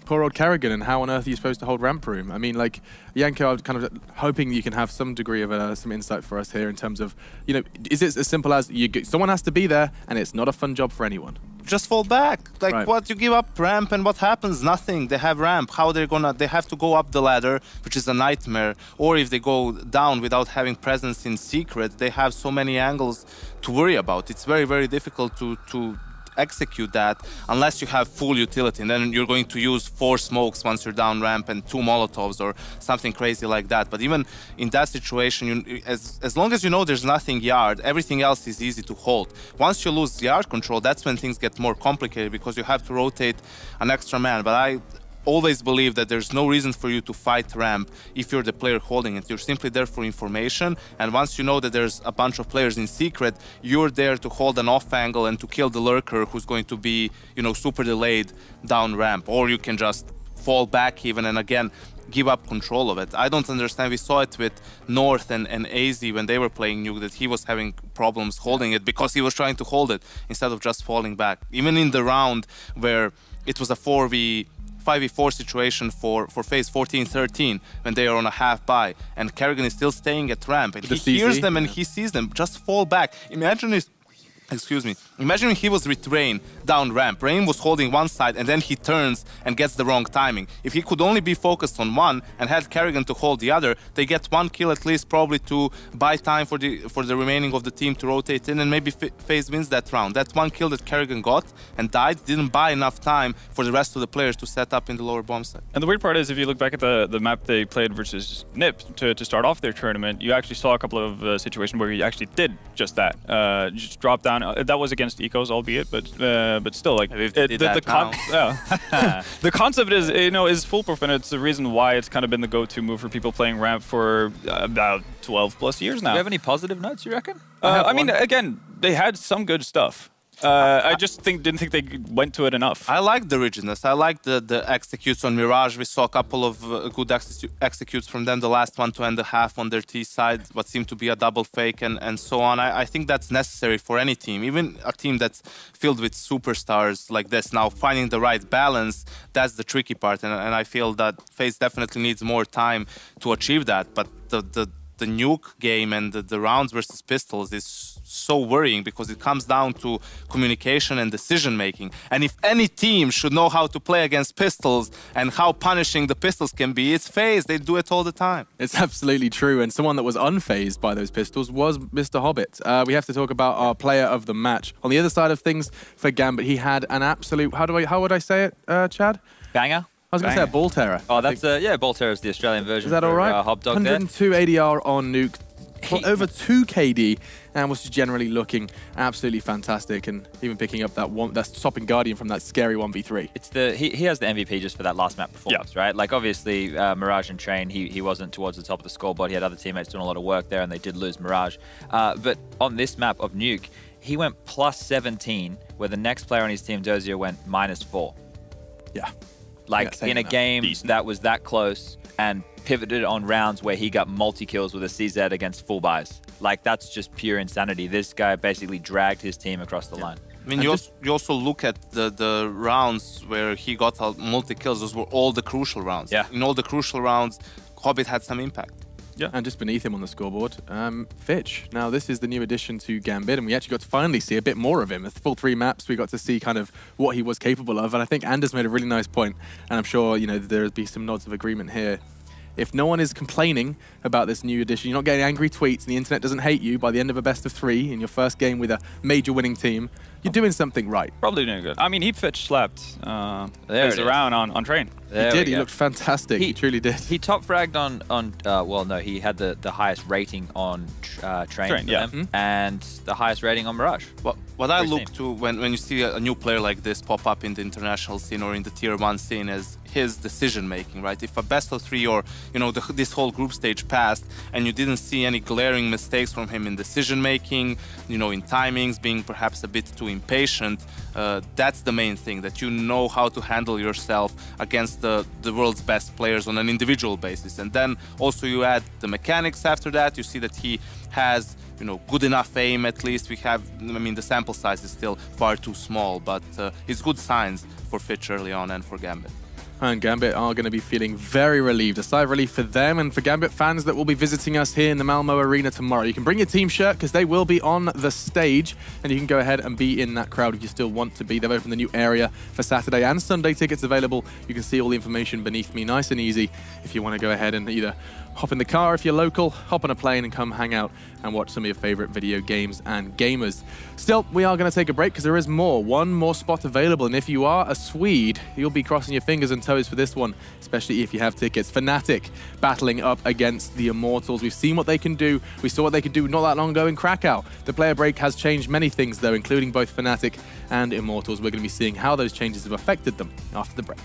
Speaker 5: poor old Kerrigan and how on earth are you supposed to hold ramp room? I mean, like, Yanko, I'm kind of hoping that you can have some degree of some insight for us here in terms of, you know, is it as simple as someone has to be there and it's not a fun job for anyone?
Speaker 7: Just fall back. Like, what, you give up ramp and what happens? Nothing. They have ramp. How they're gonna, they have to go up the ladder, which is a nightmare. Or if they go down without having presence in secret, they have so many angles to worry about. It's very, very difficult to execute that unless you have full utility, and then you're going to use 4 smokes once you're down ramp and 2 Molotovs or something crazy like that. But even in that situation, as long as you know there's nothing yard, everything else is easy to hold. Once you lose yard control, that's when things get more complicated because you have to rotate an extra man. But I always believe that there's no reason for you to fight ramp if you're the player holding it. You're simply there for information, and once you know that there's a bunch of players in secret, you're there to hold an off angle and to kill the lurker who's going to be, you know, super delayed down ramp. Or you can just fall back even and again give up control of it. I don't understand. We saw it with North and AZ when they were playing Nuke, that he was having problems holding it because he was trying to hold it instead of just falling back. Even in the round where it was a 4v5 5v4 situation for FaZe 14-13 when they are on a half buy, and Kerrigan is still staying at ramp, and he hears them and he sees them just fall back. Imagine if, imagine he was with Rain down ramp. Rain was holding one side and then he turns and gets the wrong timing. If he could only be focused on one and had Kerrigan to hold the other, they get one kill at least, probably to buy time for the remaining of the team to rotate in, and maybe FaZe wins that round. That one kill that Kerrigan got and died didn't buy enough time for the rest of the players to set up in the lower bomb side.
Speaker 6: And the weird part is, if you look back at the map they played versus NiP to start off their tournament, you actually saw a couple of situations where he actually did just that. Just drop down. That was against Ecos, albeit, but still, like the concept is, you know, is foolproof, and it's the reason why it's kind of been the go-to move for people playing ramp for about 12+ years now.
Speaker 8: Do you have any positive notes, you reckon?
Speaker 6: I mean, again, they had some good stuff. I just didn't think they went to it enough.
Speaker 7: I like the rigidness. I like the executes on Mirage. We saw a couple of good executes from them. The last one to end the half on their T side, what seemed to be a double fake and so on. I think that's necessary for any team, even a team that's filled with superstars like this. Now, finding the right balance, that's the tricky part. And I feel that FaZe definitely needs more time to achieve that. But the Nuke game and the rounds versus pistols is so worrying, because it comes down to communication and decision making. And if any team should know how to play against pistols and how punishing the pistols can be, it's FaZe. They do it all the time.
Speaker 5: It's absolutely true. And someone that was unfazed by those pistols was Mr. Hobbit. We have to talk about our player of the match. On the other side of things for Gambit, he had an absolute, how would I say it, Chad?
Speaker 8: Banger.
Speaker 5: I was going to say a ball terror.
Speaker 8: Oh, that's yeah, ball terror is the Australian version.
Speaker 5: Is that all right?
Speaker 8: 102
Speaker 5: ADR on Nuke, over 2 KD, and was generally looking absolutely fantastic, and even picking up that stopping Guardian from that scary 1v3.
Speaker 8: It's he has the MVP just for that last map performance, right? Like, obviously, Mirage and Train, he wasn't towards the top of the scoreboard. He had other teammates doing a lot of work there, and they did lose Mirage. But on this map of Nuke, he went +17, where the next player on his team, Dozier, went -4.
Speaker 5: Yeah.
Speaker 8: Like, in a game that was that close, and pivoted on rounds where he got multi-kills with a CZ against full buys. Like, that's just pure insanity. This guy basically dragged his team across the line.
Speaker 7: I mean, you also look at the rounds where he got multi-kills. Those were all the crucial rounds.
Speaker 8: Yeah.
Speaker 7: In all the crucial rounds, Hobbit had some impact.
Speaker 5: Yeah, and just beneath him on the scoreboard, Fitch. Now, this is the new addition to Gambit, and we actually got to finally see a bit more of him. The full 3 maps, we got to see kind of what he was capable of, and I think Anders made a really nice point, and I'm sure, you know, there'll be some nods of agreement here. If no one is complaining about this new addition, you're not getting angry tweets, and the internet doesn't hate you by the end of a best of 3 in your first game with a major winning team, you're doing something right.
Speaker 6: Probably doing good. I mean, he Fitch slapped around on Train.
Speaker 5: He did. He looked fantastic. He truly did.
Speaker 8: He top fragged on well, no, he had the highest rating on Train for them, and the highest rating on Mirage.
Speaker 7: What I look to when you see a new player like this pop up in the international scene or in the tier 1 scene is his decision making, right? If a best of 3 or, you know, this whole group stage passed and you didn't see any glaring mistakes from him in decision making, you know, in timings, being perhaps a bit too impatient, that's the main thing, that you know how to handle yourself against the world's best players on an individual basis. And then also you add the mechanics after that. You see that he has, you know, good enough aim. At least we have, I mean, the sample size is still far too small, but it's good signs for Fitch early on and for Gambit.
Speaker 5: And Gambit are going to be feeling very relieved. A sigh of relief for them and for Gambit fans that will be visiting us here in the Malmö Arena tomorrow. You can bring your team shirt because they will be on the stage, and you can go ahead and be in that crowd if you still want to be. They've opened the new area for Saturday and Sunday tickets available. You can see all the information beneath me, nice and easy, if you want to go ahead and either hop in the car if you're local, hop on a plane and come hang out and watch some of your favorite video games and gamers. Still, we are going to take a break because there is more. One more spot available, and if you are a Swede, you'll be crossing your fingers and toes for this one, especially if you have tickets. Fnatic battling up against the Immortals. We've seen what they can do. We saw what they could do not that long ago in Krakow. The player break has changed many things, though, including both Fnatic and Immortals. We're going to be seeing how those changes have affected them after the break.